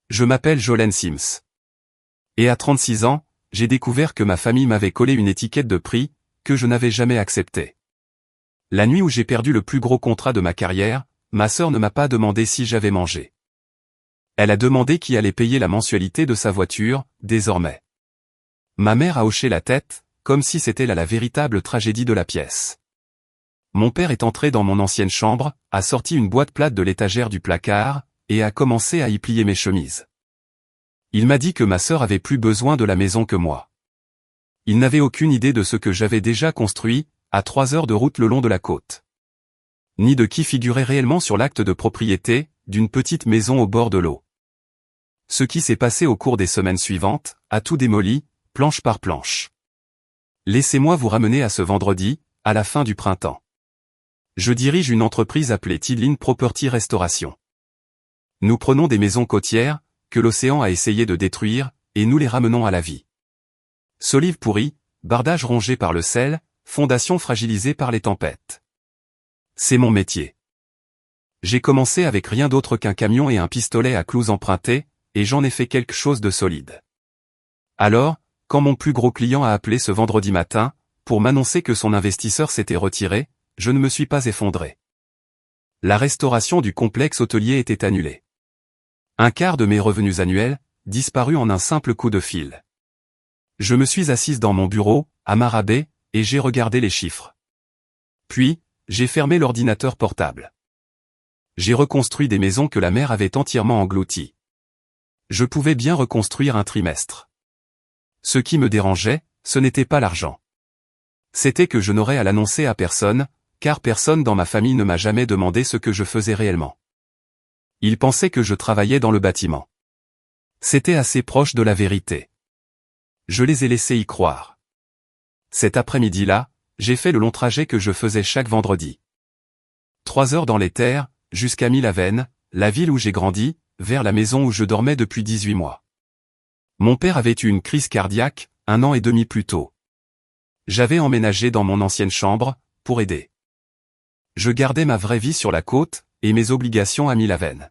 Je m'appelle Jolene Sims. Et à 36 ans, j'ai découvert que ma famille m'avait collé une étiquette de prix, que je n'avais jamais acceptée. La nuit où j'ai perdu le plus gros contrat de ma carrière, ma sœur ne m'a pas demandé si j'avais mangé. Elle a demandé qui allait payer la mensualité de sa voiture, désormais. Ma mère a hoché la tête, comme si c'était là la véritable tragédie de la pièce. Mon père est entré dans mon ancienne chambre, a sorti une boîte plate de l'étagère du placard, et a commencé à y plier mes chemises. Il m'a dit que ma sœur avait plus besoin de la maison que moi. Il n'avait aucune idée de ce que j'avais déjà construit, à 3 heures de route le long de la côte. Ni de qui figurait réellement sur l'acte de propriété, d'une petite maison au bord de l'eau. Ce qui s'est passé au cours des semaines suivantes, a tout démoli, planche par planche. Laissez-moi vous ramener à ce vendredi, à la fin du printemps. Je dirige une entreprise appelée Tidline Property Restoration. Nous prenons des maisons côtières, que l'océan a essayé de détruire, et nous les ramenons à la vie. Solives pourries, bardages rongés par le sel, fondations fragilisées par les tempêtes. C'est mon métier. J'ai commencé avec rien d'autre qu'un camion et un pistolet à clous empruntés, et j'en ai fait quelque chose de solide. Alors, quand mon plus gros client a appelé ce vendredi matin, pour m'annoncer que son investisseur s'était retiré, je ne me suis pas effondré. La restauration du complexe hôtelier était annulée. Un quart de mes revenus annuels, disparus en un simple coup de fil. Je me suis assise dans mon bureau, à ma rabais, et j'ai regardé les chiffres. Puis, j'ai fermé l'ordinateur portable. J'ai reconstruit des maisons que la mer avait entièrement englouties. Je pouvais bien reconstruire un trimestre. Ce qui me dérangeait, ce n'était pas l'argent. C'était que je n'aurais à l'annoncer à personne, car personne dans ma famille ne m'a jamais demandé ce que je faisais réellement. Ils pensaient que je travaillais dans le bâtiment. C'était assez proche de la vérité. Je les ai laissés y croire. Cet après-midi-là, j'ai fait le long trajet que je faisais chaque vendredi. 3 heures dans les terres, jusqu'à Milavène, la ville où j'ai grandi, vers la maison où je dormais depuis 18 mois. Mon père avait eu une crise cardiaque, 1 an et demi plus tôt. J'avais emménagé dans mon ancienne chambre, pour aider. Je gardais ma vraie vie sur la côte, et mes obligations à Milavène.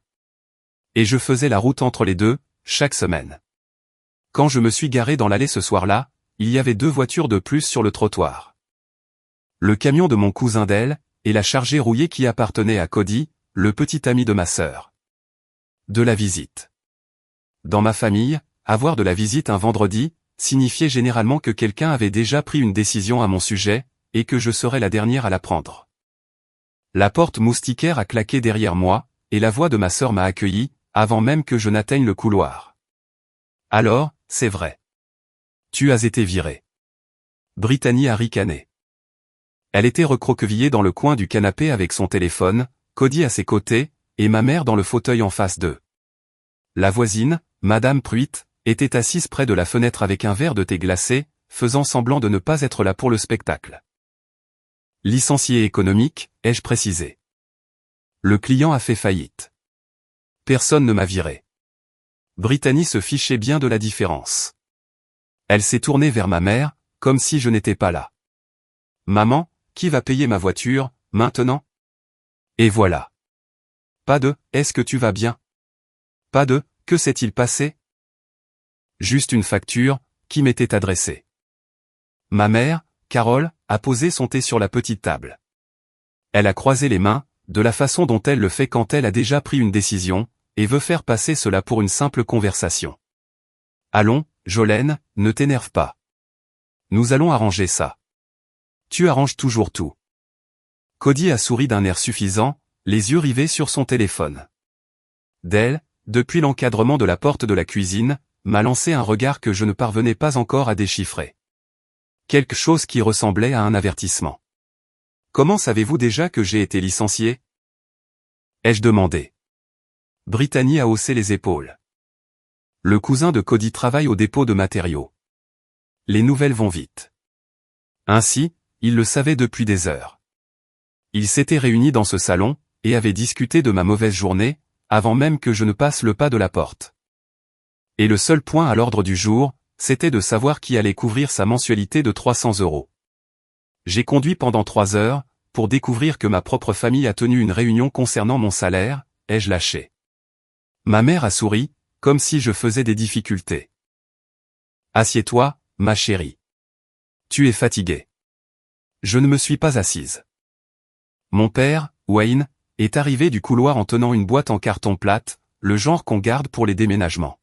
Et je faisais la route entre les deux, chaque semaine. Quand je me suis garé dans l'allée ce soir-là, il y avait 2 voitures de plus sur le trottoir. Le camion de mon cousin d'elle, et la chargée rouillée qui appartenait à Cody, le petit ami de ma sœur. De la visite. Dans ma famille, avoir de la visite un vendredi, signifiait généralement que quelqu'un avait déjà pris une décision à mon sujet, et que je serais la dernière à la prendre. La porte moustiquaire a claqué derrière moi, et la voix de ma sœur m'a accueilli, avant même que je n'atteigne le couloir. Alors, c'est vrai. Tu as été viré. Brittany a ricané. Elle était recroquevillée dans le coin du canapé avec son téléphone, Cody à ses côtés, et ma mère dans le fauteuil en face d'eux. La voisine, Madame Pruitt, était assise près de la fenêtre avec un verre de thé glacé, faisant semblant de ne pas être là pour le spectacle. Licencié économique, ai-je précisé. Le client a fait faillite. Personne ne m'a viré. Brittany se fichait bien de la différence. Elle s'est tournée vers ma mère, comme si je n'étais pas là. Maman, qui va payer ma voiture, maintenant? Et voilà. Pas de « est-ce que tu vas bien ?» Pas de « que s'est-il passé ?» Juste une facture, qui m'était adressée. Ma mère, Carole, a posé son thé sur la petite table. Elle a croisé les mains, de la façon dont elle le fait quand elle a déjà pris une décision, et veut faire passer cela pour une simple conversation. Allons, Jolene, ne t'énerve pas. Nous allons arranger ça. Tu arranges toujours tout. Cody a souri d'un air suffisant, les yeux rivés sur son téléphone. D'elle, depuis l'encadrement de la porte de la cuisine, m'a lancé un regard que je ne parvenais pas encore à déchiffrer. Quelque chose qui ressemblait à un avertissement. Comment savez-vous déjà que j'ai été licencié? Ai-je demandé. Brittany a haussé les épaules. Le cousin de Cody travaille au dépôt de matériaux. Les nouvelles vont vite. Ainsi, il le savait depuis des heures. Ils s'étaient réunis dans ce salon, et avaient discuté de ma mauvaise journée, avant même que je ne passe le pas de la porte. Et le seul point à l'ordre du jour, c'était de savoir qui allait couvrir sa mensualité de 300 €. J'ai conduit pendant 3 heures, pour découvrir que ma propre famille a tenu une réunion concernant mon salaire, ai-je lâché. Ma mère a souri, comme si je faisais des difficultés. Assieds-toi, ma chérie. Tu es fatiguée. Je ne me suis pas assise. Mon père, Wayne, est arrivé du couloir en tenant une boîte en carton plate, le genre qu'on garde pour les déménagements.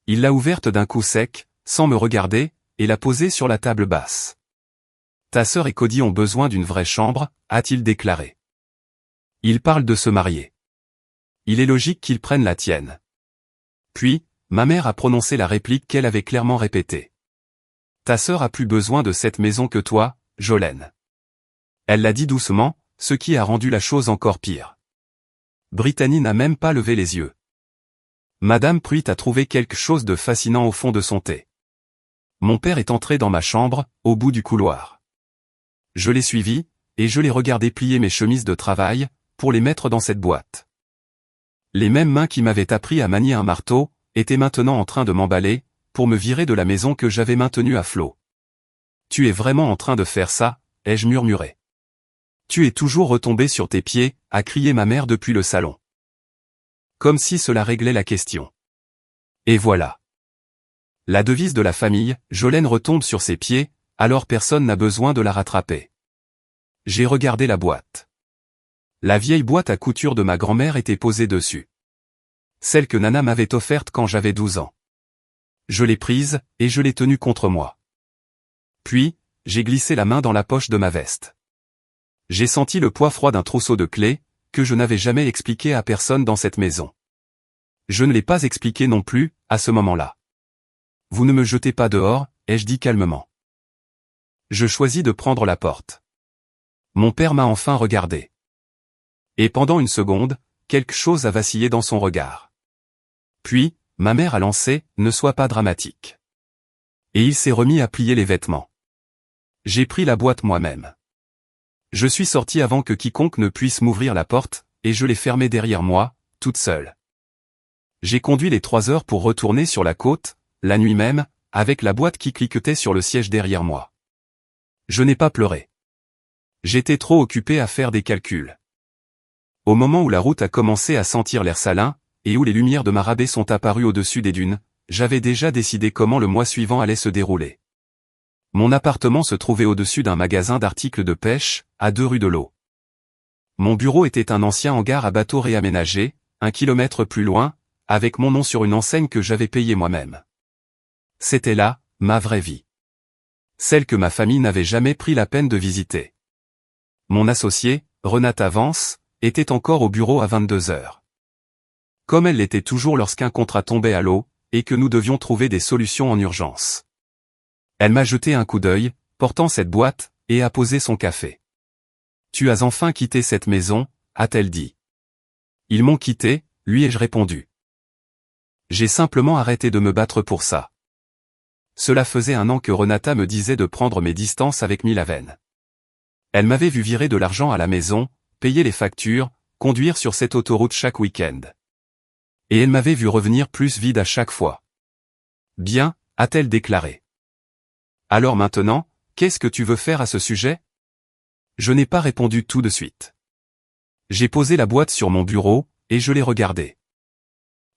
Il l'a ouverte d'un coup sec, sans me regarder, et l'a posée sur la table basse. Ta sœur et Cody ont besoin d'une vraie chambre, a-t-il déclaré. Ils parlent de se marier. Il est logique qu'ils prennent la tienne. Puis, ma mère a prononcé la réplique qu'elle avait clairement répétée. Ta sœur a plus besoin de cette maison que toi, Jolene. Elle l'a dit doucement, ce qui a rendu la chose encore pire. Brittany n'a même pas levé les yeux. Madame Pruitt a trouvé quelque chose de fascinant au fond de son thé. Mon père est entré dans ma chambre, au bout du couloir. Je l'ai suivi, et je l'ai regardé plier mes chemises de travail, pour les mettre dans cette boîte. Les mêmes mains qui m'avaient appris à manier un marteau, étaient maintenant en train de m'emballer, pour me virer de la maison que j'avais maintenue à flot. Tu es vraiment en train de faire ça, ai-je murmuré. Tu es toujours retombé sur tes pieds, a crié ma mère depuis le salon. Comme si cela réglait la question. Et voilà. La devise de la famille, Jolene retombe sur ses pieds, alors personne n'a besoin de la rattraper. J'ai regardé la boîte. La vieille boîte à couture de ma grand-mère était posée dessus. Celle que Nana m'avait offerte quand j'avais 12 ans. Je l'ai prise, et je l'ai tenue contre moi. Puis, j'ai glissé la main dans la poche de ma veste. J'ai senti le poids froid d'un trousseau de clés, que je n'avais jamais expliqué à personne dans cette maison. Je ne l'ai pas expliqué non plus, à ce moment-là. Vous ne me jetez pas dehors, ai-je dit calmement. Je choisis de prendre la porte. Mon père m'a enfin regardé. Et pendant une seconde, quelque chose a vacillé dans son regard. Puis, ma mère a lancé « Ne sois pas dramatique ». Et il s'est remis à plier les vêtements. J'ai pris la boîte moi-même. Je suis sorti avant que quiconque ne puisse m'ouvrir la porte, et je l'ai fermée derrière moi, toute seule. J'ai conduit les 3 heures pour retourner sur la côte, la nuit même, avec la boîte qui cliquetait sur le siège derrière moi. Je n'ai pas pleuré. J'étais trop occupé à faire des calculs. Au moment où la route a commencé à sentir l'air salin, et où les lumières de Marabé sont apparues au-dessus des dunes, j'avais déjà décidé comment le mois suivant allait se dérouler. Mon appartement se trouvait au-dessus d'un magasin d'articles de pêche, à 2 rues de l'eau. Mon bureau était un ancien hangar à bateaux réaménagé, 1 kilomètre plus loin, avec mon nom sur une enseigne que j'avais payée moi-même. C'était là, ma vraie vie. Celle que ma famille n'avait jamais pris la peine de visiter. Mon associé, Renata Vance, était encore au bureau à 22 heures. Comme elle l'était toujours lorsqu'un contrat tombait à l'eau, et que nous devions trouver des solutions en urgence. Elle m'a jeté un coup d'œil, portant cette boîte, et a posé son café. « Tu as enfin quitté cette maison », a-t-elle dit. « Ils m'ont quitté », lui ai-je répondu. J'ai simplement arrêté de me battre pour ça. Cela faisait 1 an que Renata me disait de prendre mes distances avec Milaven. Elle m'avait vu virer de l'argent à la maison, payer les factures, conduire sur cette autoroute chaque week-end. Et elle m'avait vu revenir plus vide à chaque fois. « Bien », a-t-elle déclaré. Alors maintenant, qu'est-ce que tu veux faire à ce sujet? Je n'ai pas répondu tout de suite. J'ai posé la boîte sur mon bureau, et je l'ai regardée.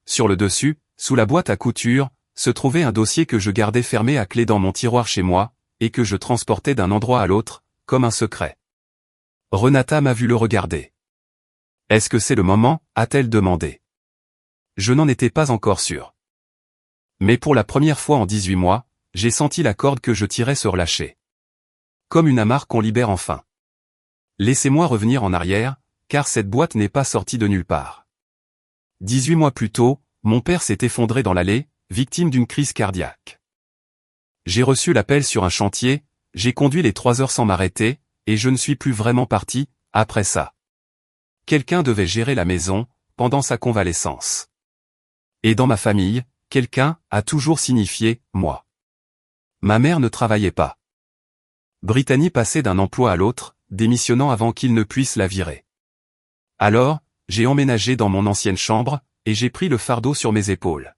Sur le dessus, sous la boîte à couture, se trouvait un dossier que je gardais fermé à clé dans mon tiroir chez moi, et que je transportais d'un endroit à l'autre, comme un secret. Renata m'a vu le regarder. « Est-ce que c'est le moment ?» a-t-elle demandé. Je n'en étais pas encore sûr. Mais pour la première fois en 18 mois, j'ai senti la corde que je tirais se relâcher. Comme une amarre qu'on libère enfin. Laissez-moi revenir en arrière, car cette boîte n'est pas sortie de nulle part. 18 mois plus tôt, mon père s'est effondré dans l'allée, victime d'une crise cardiaque. J'ai reçu l'appel sur un chantier, j'ai conduit les 3 heures sans m'arrêter, et je ne suis plus vraiment parti, après ça. Quelqu'un devait gérer la maison, pendant sa convalescence. Et dans ma famille, quelqu'un a toujours signifié « moi ». Ma mère ne travaillait pas. Brittany passait d'un emploi à l'autre, démissionnant avant qu'il ne puisse la virer. Alors, j'ai emménagé dans mon ancienne chambre, et j'ai pris le fardeau sur mes épaules.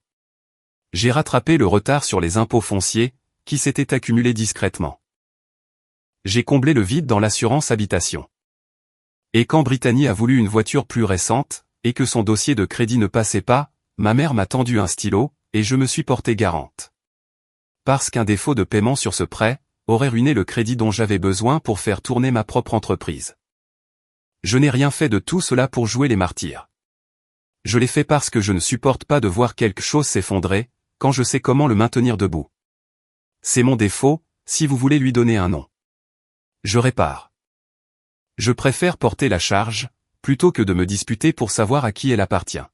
J'ai rattrapé le retard sur les impôts fonciers, qui s'étaient accumulés discrètement. J'ai comblé le vide dans l'assurance habitation. Et quand Brittany a voulu une voiture plus récente, et que son dossier de crédit ne passait pas, ma mère m'a tendu un stylo, et je me suis porté garante. Parce qu'un défaut de paiement sur ce prêt aurait ruiné le crédit dont j'avais besoin pour faire tourner ma propre entreprise. Je n'ai rien fait de tout cela pour jouer les martyrs. Je l'ai fait parce que je ne supporte pas de voir quelque chose s'effondrer, quand je sais comment le maintenir debout. C'est mon défaut, si vous voulez lui donner un nom. Je répare. Je préfère porter la charge, plutôt que de me disputer pour savoir à qui elle appartient.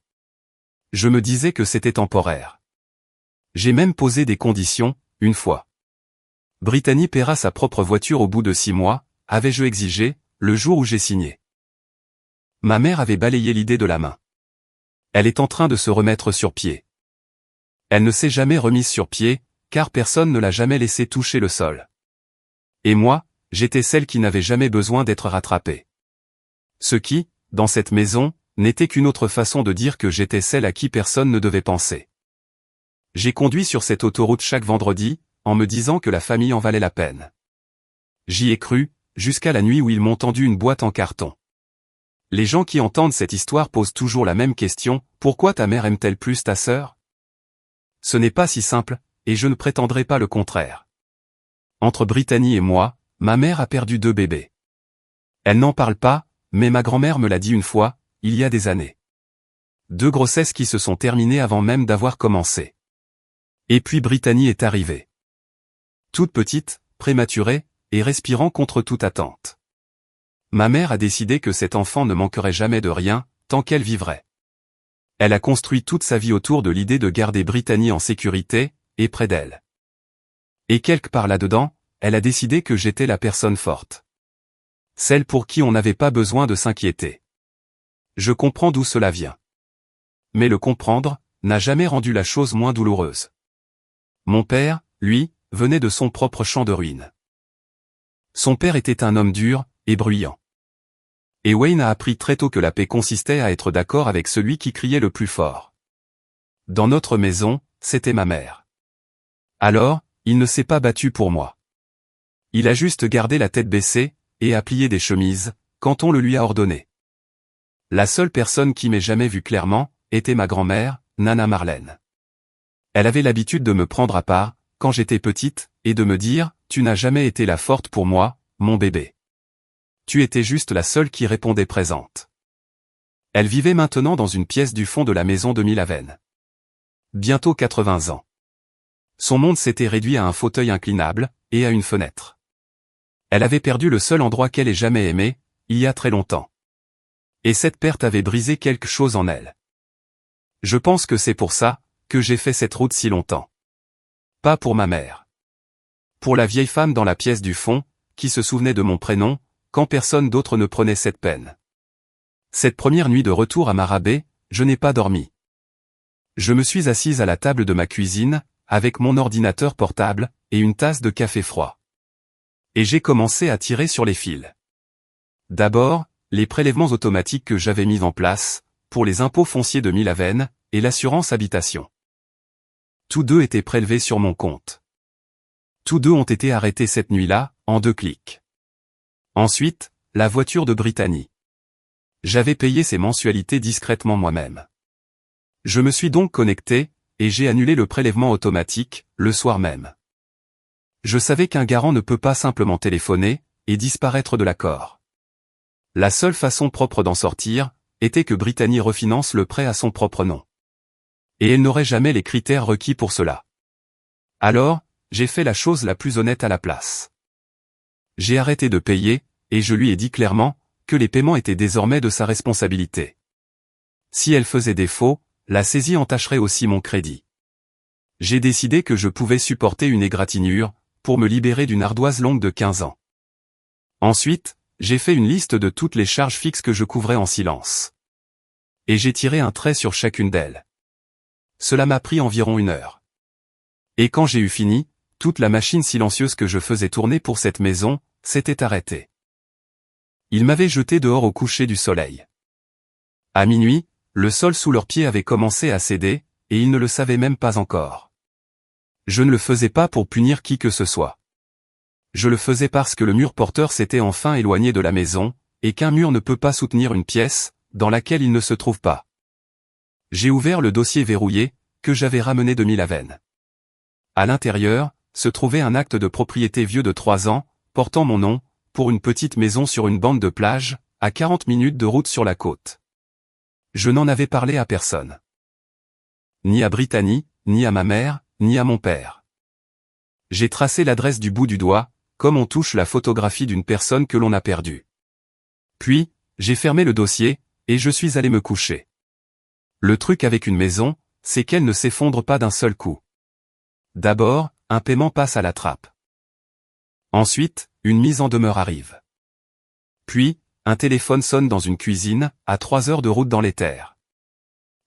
Je me disais que c'était temporaire. J'ai même posé des conditions, une fois. Brittany paiera sa propre voiture au bout de 6 mois, avais-je exigé, le jour où j'ai signé. Ma mère avait balayé l'idée de la main. Elle est en train de se remettre sur pied. Elle ne s'est jamais remise sur pied, car personne ne l'a jamais laissé toucher le sol. Et moi, j'étais celle qui n'avait jamais besoin d'être rattrapée. Ce qui, dans cette maison, n'était qu'une autre façon de dire que j'étais celle à qui personne ne devait penser. J'ai conduit sur cette autoroute chaque vendredi, en me disant que la famille en valait la peine. J'y ai cru, jusqu'à la nuit où ils m'ont tendu une boîte en carton. Les gens qui entendent cette histoire posent toujours la même question, pourquoi ta mère aime-t-elle plus ta sœur? Ce n'est pas si simple, et je ne prétendrai pas le contraire. Entre Brittany et moi, ma mère a perdu 2 bébés. Elle n'en parle pas, mais ma grand-mère me l'a dit une fois, il y a des années. 2 grossesses qui se sont terminées avant même d'avoir commencé. Et puis Brittany est arrivée. Toute petite, prématurée, et respirant contre toute attente. Ma mère a décidé que cet enfant ne manquerait jamais de rien, tant qu'elle vivrait. Elle a construit toute sa vie autour de l'idée de garder Brittany en sécurité, et près d'elle. Et quelque part là-dedans, elle a décidé que j'étais la personne forte. Celle pour qui on n'avait pas besoin de s'inquiéter. Je comprends d'où cela vient. Mais le comprendre, n'a jamais rendu la chose moins douloureuse. Mon père, lui, venait de son propre champ de ruines. Son père était un homme dur, et bruyant. Et Wayne a appris très tôt que la paix consistait à être d'accord avec celui qui criait le plus fort. Dans notre maison, c'était ma mère. Alors, il ne s'est pas battu pour moi. Il a juste gardé la tête baissée, et a plié des chemises, quand on le lui a ordonné. La seule personne qui m'ait jamais vu clairement, était ma grand-mère, Nana Marlène. Elle avait l'habitude de me prendre à part, quand j'étais petite, et de me dire, tu n'as jamais été la forte pour moi, mon bébé. Tu étais juste la seule qui répondait présente. Elle vivait maintenant dans une pièce du fond de la maison de Milaven. Bientôt 80 ans. Son monde s'était réduit à un fauteuil inclinable, et à une fenêtre. Elle avait perdu le seul endroit qu'elle ait jamais aimé, il y a très longtemps. Et cette perte avait brisé quelque chose en elle. Je pense que c'est pour ça, que j'ai fait cette route si longtemps. Pas pour ma mère. Pour la vieille femme dans la pièce du fond, qui se souvenait de mon prénom, quand personne d'autre ne prenait cette peine. Cette première nuit de retour à Marabé, je n'ai pas dormi. Je me suis assise à la table de ma cuisine, avec mon ordinateur portable, et une tasse de café froid. Et j'ai commencé à tirer sur les fils. D'abord, les prélèvements automatiques que j'avais mis en place, pour les impôts fonciers de Milaven, et l'assurance habitation. Tous 2 étaient prélevés sur mon compte. Tous 2 ont été arrêtés cette nuit-là, en 2 clics. Ensuite, la voiture de Brittany. J'avais payé ses mensualités discrètement moi-même. Je me suis donc connecté, et j'ai annulé le prélèvement automatique, le soir même. Je savais qu'un garant ne peut pas simplement téléphoner, et disparaître de l'accord. La seule façon propre d'en sortir, était que Brittany refinance le prêt à son propre nom. Et elle n'aurait jamais les critères requis pour cela. Alors, j'ai fait la chose la plus honnête à la place. J'ai arrêté de payer, et je lui ai dit clairement, que les paiements étaient désormais de sa responsabilité. Si elle faisait défaut, la saisie entacherait aussi mon crédit. J'ai décidé que je pouvais supporter une égratignure, pour me libérer d'une ardoise longue de 15 ans. Ensuite, j'ai fait une liste de toutes les charges fixes que je couvrais en silence. Et j'ai tiré un trait sur chacune d'elles. Cela m'a pris environ 1 heure. Et quand j'ai eu fini, toute la machine silencieuse que je faisais tourner pour cette maison, s'était arrêtée. Ils m'avaient jeté dehors au coucher du soleil. À minuit, le sol sous leurs pieds avait commencé à céder, et ils ne le savaient même pas encore. Je ne le faisais pas pour punir qui que ce soit. Je le faisais parce que le mur porteur s'était enfin éloigné de la maison, et qu'un mur ne peut pas soutenir une pièce, dans laquelle il ne se trouve pas. J'ai ouvert le dossier verrouillé, que j'avais ramené de Milaven. À l'intérieur, se trouvait un acte de propriété vieux de 3 ans, portant mon nom, pour une petite maison sur une bande de plage, à 40 minutes de route sur la côte. Je n'en avais parlé à personne. Ni à Brittany, ni à ma mère, ni à mon père. J'ai tracé l'adresse du bout du doigt, comme on touche la photographie d'une personne que l'on a perdue. Puis, j'ai fermé le dossier, et je suis allé me coucher. Le truc avec une maison, c'est qu'elle ne s'effondre pas d'un seul coup. D'abord, un paiement passe à la trappe. Ensuite, une mise en demeure arrive. Puis, un téléphone sonne dans une cuisine, à 3 heures de route dans les terres.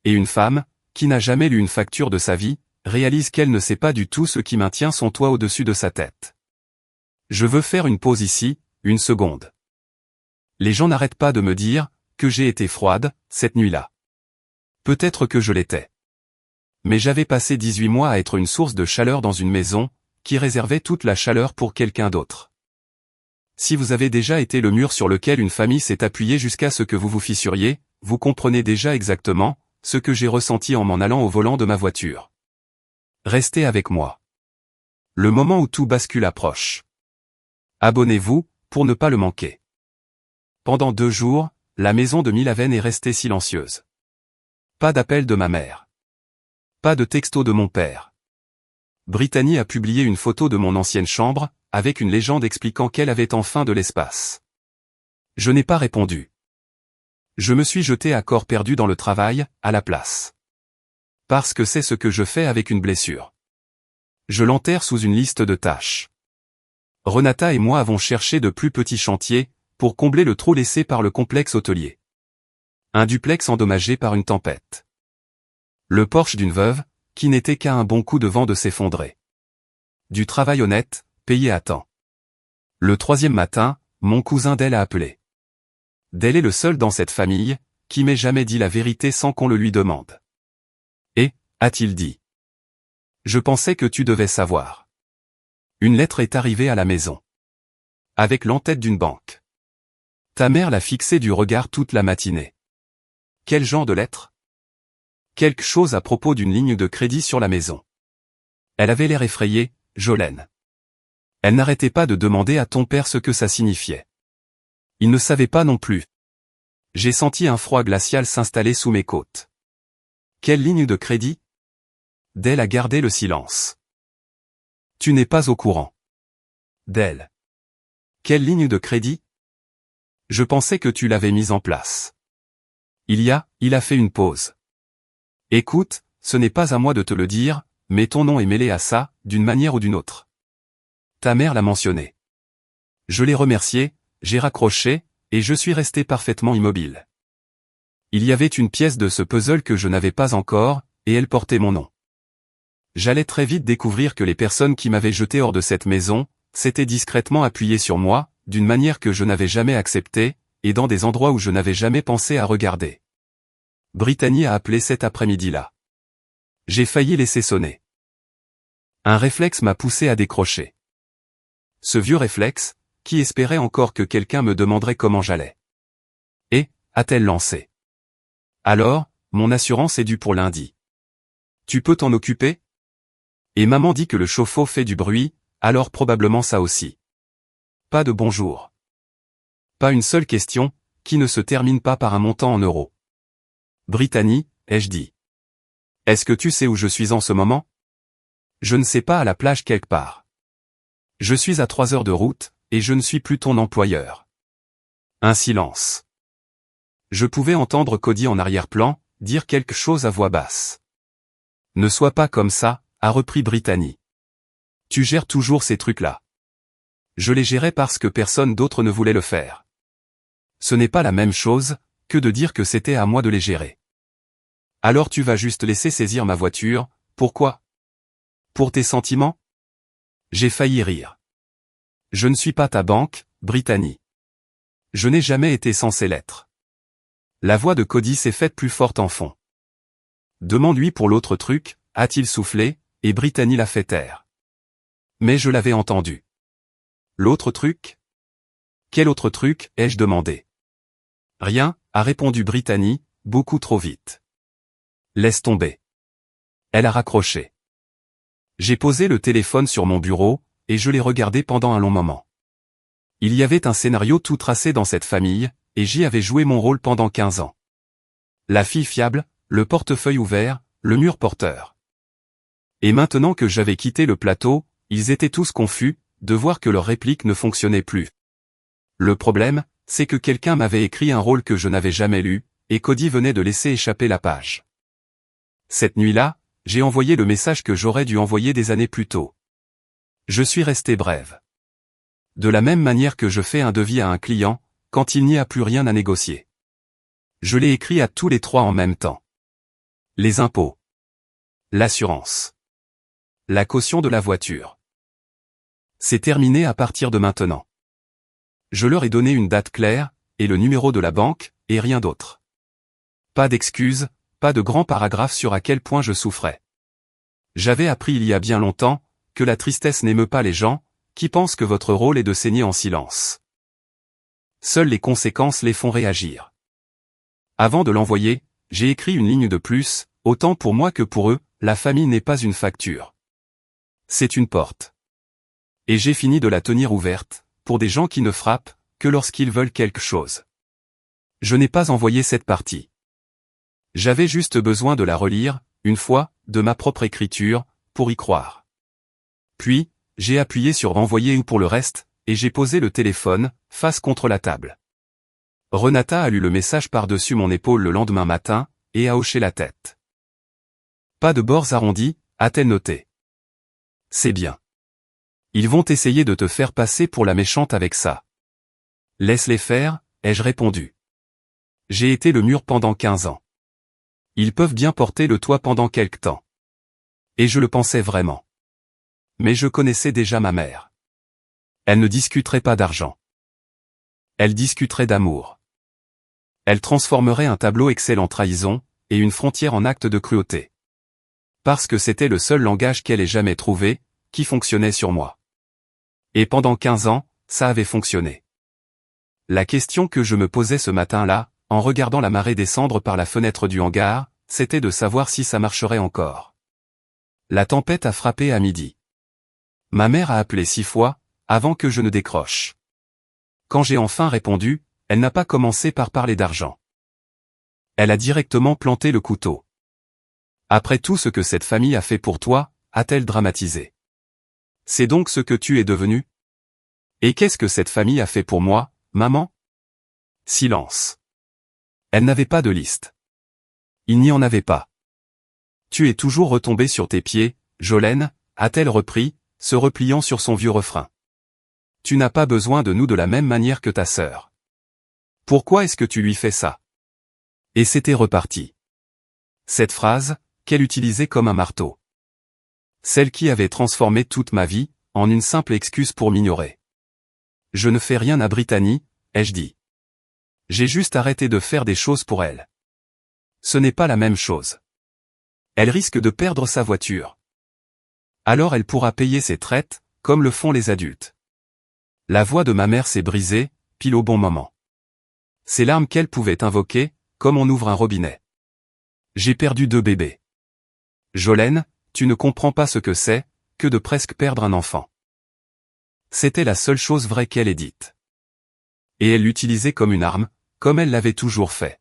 Et une femme, qui n'a jamais lu une facture de sa vie, réalise qu'elle ne sait pas du tout ce qui maintient son toit au-dessus de sa tête. Je veux faire une pause ici, une seconde. Les gens n'arrêtent pas de me dire que j'ai été froide, cette nuit-là. Peut-être que je l'étais. Mais j'avais passé 18 mois à être une source de chaleur dans une maison, qui réservait toute la chaleur pour quelqu'un d'autre. Si vous avez déjà été le mur sur lequel une famille s'est appuyée jusqu'à ce que vous vous fissuriez, vous comprenez déjà exactement ce que j'ai ressenti en m'en allant au volant de ma voiture. Restez avec moi. Le moment où tout bascule approche. Abonnez-vous, pour ne pas le manquer. Pendant 2 jours, la maison de Milaven est restée silencieuse. Pas d'appel de ma mère. Pas de texto de mon père. Brittany a publié une photo de mon ancienne chambre, avec une légende expliquant qu'elle avait enfin de l'espace. Je n'ai pas répondu. Je me suis jeté à corps perdu dans le travail, à la place. Parce que c'est ce que je fais avec une blessure. Je l'enterre sous une liste de tâches. Renata et moi avons cherché de plus petits chantiers, pour combler le trou laissé par le complexe hôtelier. Un duplex endommagé par une tempête. Le Porsche d'une veuve, qui n'était qu'à un bon coup de vent de s'effondrer. Du travail honnête, payé à temps. Le 3e matin, mon cousin Del a appelé. Del est le seul dans cette famille, qui m'ait jamais dit la vérité sans qu'on le lui demande. Et, a-t-il dit. Je pensais que tu devais savoir. Une lettre est arrivée à la maison. Avec l'entête d'une banque. Ta mère l'a fixée du regard toute la matinée. Quel genre de lettre? Quelque chose à propos d'une ligne de crédit sur la maison. Elle avait l'air effrayée, Jolene. Elle n'arrêtait pas de demander à ton père ce que ça signifiait. Il ne savait pas non plus. J'ai senti un froid glacial s'installer sous mes côtes. Quelle ligne de crédit? Del a gardé le silence. Tu n'es pas au courant. Del. Quelle ligne de crédit? Je pensais que tu l'avais mise en place. Il a fait une pause. Écoute, ce n'est pas à moi de te le dire, mais ton nom est mêlé à ça, d'une manière ou d'une autre. Ta mère l'a mentionné. Je l'ai remercié, j'ai raccroché, et je suis resté parfaitement immobile. Il y avait une pièce de ce puzzle que je n'avais pas encore, et elle portait mon nom. J'allais très vite découvrir que les personnes qui m'avaient jeté hors de cette maison, s'étaient discrètement appuyées sur moi, d'une manière que je n'avais jamais acceptée, et dans des endroits où je n'avais jamais pensé à regarder. Brittany a appelé cet après-midi-là. J'ai failli laisser sonner. Un réflexe m'a poussé à décrocher. Ce vieux réflexe, qui espérait encore que quelqu'un me demanderait comment j'allais. Et, a-t-elle lancé. Alors, mon assurance est due pour lundi. Tu peux t'en occuper? Et maman dit que le chauffe-eau fait du bruit, alors probablement ça aussi. Pas de bonjour. Pas une seule question, qui ne se termine pas par un montant en euros. Brittany, ai-je dit. Est-ce que tu sais où je suis en ce moment? Je ne sais pas, à la plage quelque part. Je suis à 3 heures de route, et je ne suis plus ton employeur. Un silence. Je pouvais entendre Cody en arrière-plan, dire quelque chose à voix basse. Ne sois pas comme ça, a repris Brittany. Tu gères toujours ces trucs-là. Je les gérais parce que personne d'autre ne voulait le faire. Ce n'est pas la même chose, que de dire que c'était à moi de les gérer. Alors tu vas juste laisser saisir ma voiture, pourquoi? Pour tes sentiments? J'ai failli rire. Je ne suis pas ta banque, Brittany. Je n'ai jamais été censé l'être. La voix de Cody s'est faite plus forte en fond. Demande-lui pour l'autre truc, a-t-il soufflé, et Brittany l'a fait taire. Mais je l'avais entendu. L'autre truc? Quel autre truc, ai-je demandé. Rien, a répondu Brittany, beaucoup trop vite. Laisse tomber. Elle a raccroché. J'ai posé le téléphone sur mon bureau, et je l'ai regardé pendant un long moment. Il y avait un scénario tout tracé dans cette famille, et j'y avais joué mon rôle pendant 15 ans. La fille fiable, le portefeuille ouvert, le mur porteur. Et maintenant que j'avais quitté le plateau, ils étaient tous confus, de voir que leur réplique ne fonctionnait plus. Le problème, c'est que quelqu'un m'avait écrit un rôle que je n'avais jamais lu, et Cody venait de laisser échapper la page. Cette nuit-là, j'ai envoyé le message que j'aurais dû envoyer des années plus tôt. Je suis resté brève. De la même manière que je fais un devis à un client, quand il n'y a plus rien à négocier. Je l'ai écrit à tous les trois en même temps. Les impôts. L'assurance. La caution de la voiture. C'est terminé à partir de maintenant. Je leur ai donné une date claire, et le numéro de la banque, et rien d'autre. Pas d'excuses, pas de grands paragraphes sur à quel point je souffrais. J'avais appris il y a bien longtemps, que la tristesse n'émeut pas les gens, qui pensent que votre rôle est de saigner en silence. Seules les conséquences les font réagir. Avant de l'envoyer, j'ai écrit une ligne de plus, autant pour moi que pour eux, la famille n'est pas une facture. C'est une porte. Et j'ai fini de la tenir ouverte, pour des gens qui ne frappent, que lorsqu'ils veulent quelque chose. Je n'ai pas envoyé cette partie. J'avais juste besoin de la relire, une fois, de ma propre écriture, pour y croire. Puis, j'ai appuyé sur renvoyer ou pour le reste, et j'ai posé le téléphone, face contre la table. Renata a lu le message par-dessus mon épaule le lendemain matin, et a hoché la tête. Pas de bords arrondis, a-t-elle noté. C'est bien. Ils vont essayer de te faire passer pour la méchante avec ça. Laisse-les faire, ai-je répondu. J'ai été le mur pendant 15 ans. Ils peuvent bien porter le toit pendant quelque temps. Et je le pensais vraiment. Mais je connaissais déjà ma mère. Elle ne discuterait pas d'argent. Elle discuterait d'amour. Elle transformerait un tableau Excel en trahison, et une frontière en acte de cruauté. Parce que c'était le seul langage qu'elle ait jamais trouvé, qui fonctionnait sur moi. Et pendant 15 ans, ça avait fonctionné. La question que je me posais ce matin-là, en regardant la marée descendre par la fenêtre du hangar, c'était de savoir si ça marcherait encore. La tempête a frappé à midi. Ma mère a appelé 6 fois, avant que je ne décroche. Quand j'ai enfin répondu, elle n'a pas commencé par parler d'argent. Elle a directement planté le couteau. Après tout ce que cette famille a fait pour toi, a-t-elle dramatisé. C'est donc ce que tu es devenu? Et qu'est-ce que cette famille a fait pour moi, maman? Silence. Elle n'avait pas de liste. Il n'y en avait pas. Tu es toujours retombé sur tes pieds, Jolene, a-t-elle repris, se repliant sur son vieux refrain. Tu n'as pas besoin de nous de la même manière que ta sœur. Pourquoi est-ce que tu lui fais ça? Et c'était reparti. Cette phrase, qu'elle utilisait comme un marteau. Celle qui avait transformé toute ma vie, en une simple excuse pour m'ignorer. Je ne fais rien à Brittany, ai-je dit. J'ai juste arrêté de faire des choses pour elle. Ce n'est pas la même chose. Elle risque de perdre sa voiture. Alors elle pourra payer ses traites, comme le font les adultes. La voix de ma mère s'est brisée, pile au bon moment. Ces larmes qu'elle pouvait invoquer, comme on ouvre un robinet. J'ai perdu 2 bébés. Jolene, tu ne comprends pas ce que c'est, que de presque perdre un enfant. C'était la seule chose vraie qu'elle ait dite. Et elle l'utilisait comme une arme, comme elle l'avait toujours fait.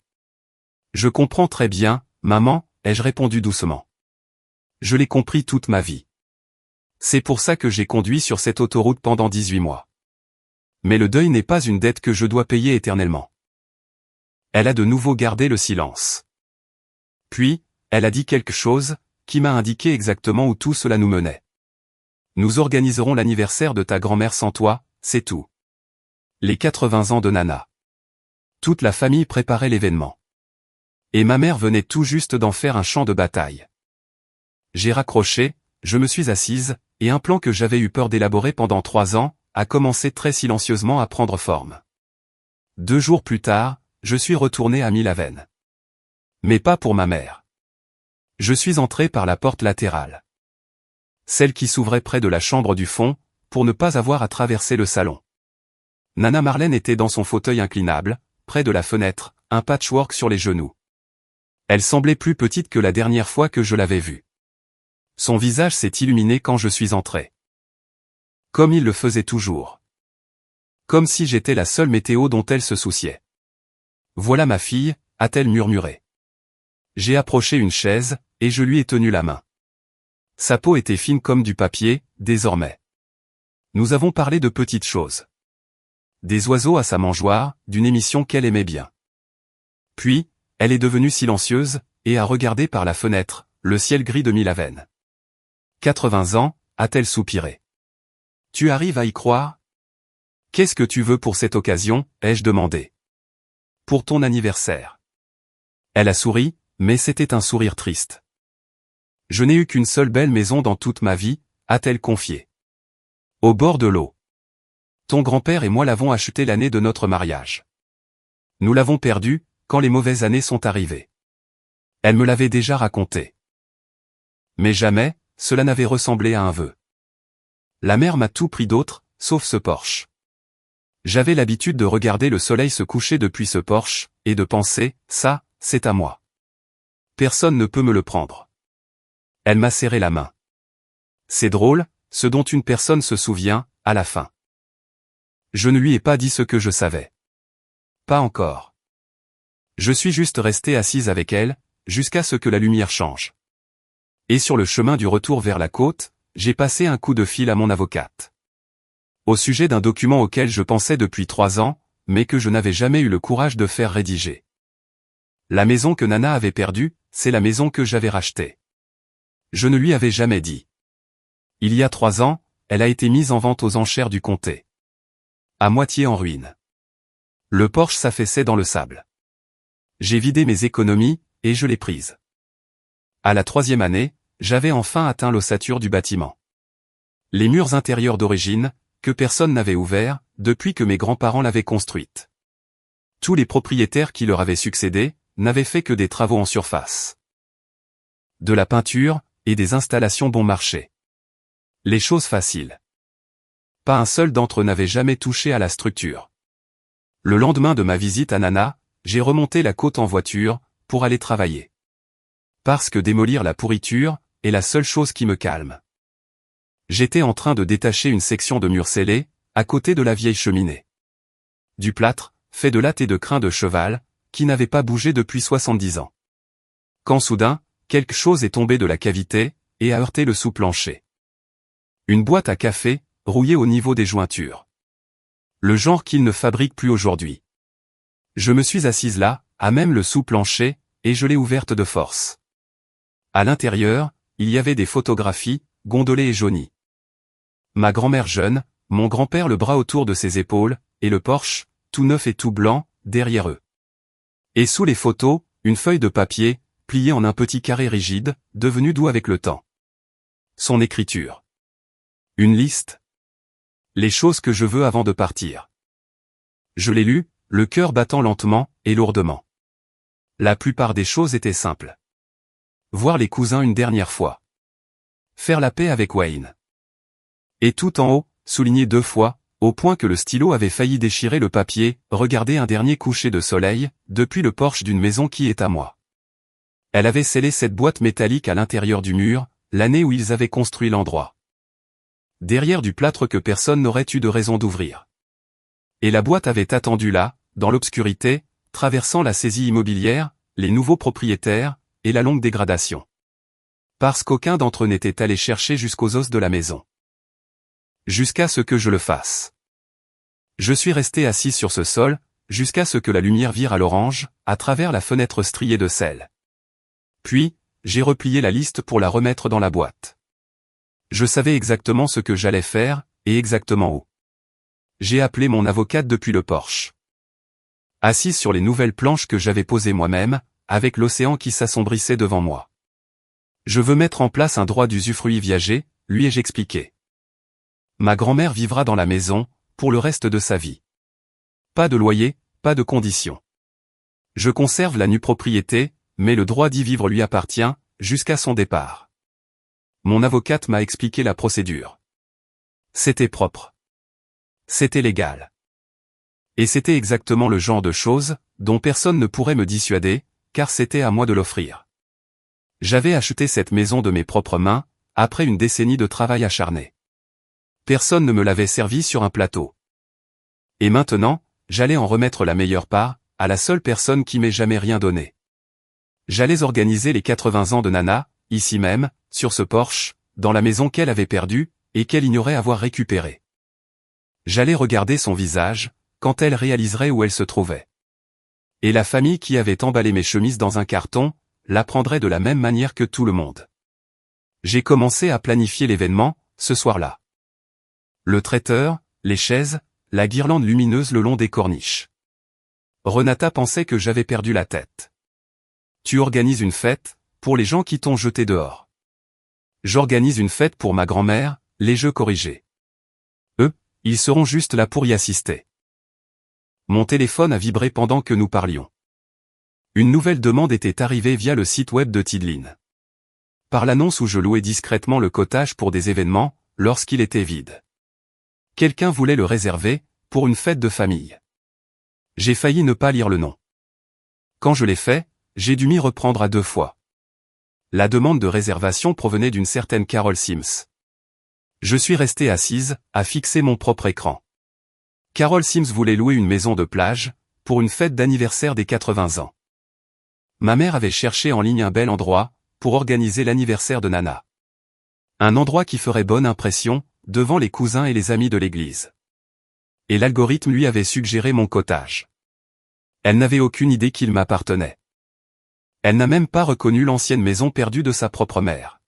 Je comprends très bien, maman, ai-je répondu doucement. Je l'ai compris toute ma vie. C'est pour ça que j'ai conduit sur cette autoroute pendant 18 mois. Mais le deuil n'est pas une dette que je dois payer éternellement. Elle a de nouveau gardé le silence. Puis, elle a dit quelque chose, qui m'a indiqué exactement où tout cela nous menait. Nous organiserons l'anniversaire de ta grand-mère sans toi, c'est tout. Les 80 ans de Nana. Toute la famille préparait l'événement. Et ma mère venait tout juste d'en faire un champ de bataille. J'ai raccroché, je me suis assise, et un plan que j'avais eu peur d'élaborer pendant 3 ans, a commencé très silencieusement à prendre forme. 2 jours plus tard, je suis retourné à Milaven. Mais pas pour ma mère. Je suis entré par la porte latérale. Celle qui s'ouvrait près de la chambre du fond, pour ne pas avoir à traverser le salon. Nana Marlène était dans son fauteuil inclinable, près de la fenêtre, un patchwork sur les genoux. Elle semblait plus petite que la dernière fois que je l'avais vue. Son visage s'est illuminé quand je suis entré. Comme il le faisait toujours. Comme si j'étais la seule météo dont elle se souciait. Voilà ma fille, a-t-elle murmuré. J'ai approché une chaise, et je lui ai tenu la main. Sa peau était fine comme du papier, désormais. Nous avons parlé de petites choses. Des oiseaux à sa mangeoire, d'une émission qu'elle aimait bien. Puis, elle est devenue silencieuse, et a regardé par la fenêtre, le ciel gris de Milavène. 80 ans, a-t-elle soupiré. Tu arrives à y croire? Qu'est-ce que tu veux pour cette occasion, ai-je demandé. Pour ton anniversaire. Elle a souri, mais c'était un sourire triste. Je n'ai eu qu'une seule belle maison dans toute ma vie, a-t-elle confié. Au bord de l'eau. Ton grand-père et moi l'avons achetée l'année de notre mariage. Nous l'avons perdue, quand les mauvaises années sont arrivées. Elle me l'avait déjà raconté. Mais jamais, cela n'avait ressemblé à un vœu. La mer m'a tout pris d'autre, sauf ce porche. J'avais l'habitude de regarder le soleil se coucher depuis ce porche, et de penser, ça, c'est à moi. Personne ne peut me le prendre. Elle m'a serré la main. C'est drôle, ce dont une personne se souvient, à la fin. Je ne lui ai pas dit ce que je savais. Pas encore. Je suis juste resté assise avec elle, jusqu'à ce que la lumière change. Et sur le chemin du retour vers la côte, j'ai passé un coup de fil à mon avocate. Au sujet d'un document auquel je pensais depuis 3 ans, mais que je n'avais jamais eu le courage de faire rédiger. La maison que Nana avait perdue, c'est la maison que j'avais rachetée. Je ne lui avais jamais dit. Il y a 3 ans, elle a été mise en vente aux enchères du comté. À moitié en ruine. Le porche s'affaissait dans le sable. J'ai vidé mes économies, et je l'ai prise. À la 3e année, j'avais enfin atteint l'ossature du bâtiment. Les murs intérieurs d'origine, que personne n'avait ouverts, depuis que mes grands-parents l'avaient construite. Tous les propriétaires qui leur avaient succédé, n'avaient fait que des travaux en surface. De la peinture, et des installations bon marché. Les choses faciles. Pas un seul d'entre eux n'avait jamais touché à la structure. Le lendemain de ma visite à Nana, j'ai remonté la côte en voiture, pour aller travailler. Parce que démolir la pourriture, est la seule chose qui me calme. J'étais en train de détacher une section de mur scellé, à côté de la vieille cheminée. Du plâtre, fait de latte et de crin de cheval, qui n'avait pas bougé depuis 70 ans. Quand soudain, quelque chose est tombé de la cavité, et a heurté le sous-plancher. Une boîte à café, rouillée au niveau des jointures. Le genre qu'il ne fabrique plus aujourd'hui. Je me suis assise là, à même le sous-plancher, et je l'ai ouverte de force. À l'intérieur, il y avait des photographies, gondolées et jaunies. Ma grand-mère jeune, mon grand-père le bras autour de ses épaules, et le porche, tout neuf et tout blanc, derrière eux. Et sous les photos, une feuille de papier, pliée en un petit carré rigide, devenu doux avec le temps. Son écriture. Une liste. Les choses que je veux avant de partir. Je l'ai lu, le cœur battant lentement, et lourdement. La plupart des choses étaient simples. Voir les cousins une dernière fois. Faire la paix avec Wayne. Et tout en haut, souligné 2 fois, au point que le stylo avait failli déchirer le papier, regarder un dernier coucher de soleil, depuis le porche d'une maison qui est à moi. Elle avait scellé cette boîte métallique à l'intérieur du mur, l'année où ils avaient construit l'endroit. Derrière du plâtre que personne n'aurait eu de raison d'ouvrir. Et la boîte avait attendu là, dans l'obscurité, traversant la saisie immobilière, les nouveaux propriétaires, et la longue dégradation. Parce qu'aucun d'entre eux n'était allé chercher jusqu'aux os de la maison. Jusqu'à ce que je le fasse. Je suis resté assis sur ce sol, jusqu'à ce que la lumière vire à l'orange, à travers la fenêtre striée de sel. Puis, j'ai replié la liste pour la remettre dans la boîte. Je savais exactement ce que j'allais faire, et exactement où. J'ai appelé mon avocate depuis le porche. Assise sur les nouvelles planches que j'avais posées moi-même, avec l'océan qui s'assombrissait devant moi. Je veux mettre en place un droit d'usufruit viager, lui ai-je expliqué. Ma grand-mère vivra dans la maison, pour le reste de sa vie. Pas de loyer, pas de conditions. Je conserve la nue propriété, mais le droit d'y vivre lui appartient, jusqu'à son départ. Mon avocate m'a expliqué la procédure. C'était propre. C'était légal. Et c'était exactement le genre de choses, dont personne ne pourrait me dissuader, car c'était à moi de l'offrir. J'avais acheté cette maison de mes propres mains, après une décennie de travail acharné. Personne ne me l'avait servi sur un plateau. Et maintenant, j'allais en remettre la meilleure part, à la seule personne qui m'ait jamais rien donné. J'allais organiser les 80 ans de Nana, ici même, sur ce porche, dans la maison qu'elle avait perdue, et qu'elle ignorait avoir récupérée. J'allais regarder son visage, quand elle réaliserait où elle se trouvait. Et la famille qui avait emballé mes chemises dans un carton, la prendrait de la même manière que tout le monde. J'ai commencé à planifier l'événement, ce soir-là. Le traiteur, les chaises, la guirlande lumineuse le long des corniches. Renata pensait que j'avais perdu la tête. Tu organises une fête, pour les gens qui t'ont jeté dehors. J'organise une fête pour ma grand-mère, les jeux corrigés. Eux, ils seront juste là pour y assister. Mon téléphone a vibré pendant que nous parlions. Une nouvelle demande était arrivée via le site web de Tidline. Par l'annonce où je louais discrètement le cottage pour des événements, lorsqu'il était vide. Quelqu'un voulait le réserver, pour une fête de famille. J'ai failli ne pas lire le nom. Quand je l'ai fait, j'ai dû m'y reprendre à 2 fois. La demande de réservation provenait d'une certaine Carol Sims. Je suis resté assise, à fixer mon propre écran. Carol Sims voulait louer une maison de plage, pour une fête d'anniversaire des 80 ans. Ma mère avait cherché en ligne un bel endroit, pour organiser l'anniversaire de Nana. Un endroit qui ferait bonne impression, devant les cousins et les amis de l'église. Et l'algorithme lui avait suggéré mon cottage. Elle n'avait aucune idée qu'il m'appartenait. Elle n'a même pas reconnu l'ancienne maison perdue de sa propre mère.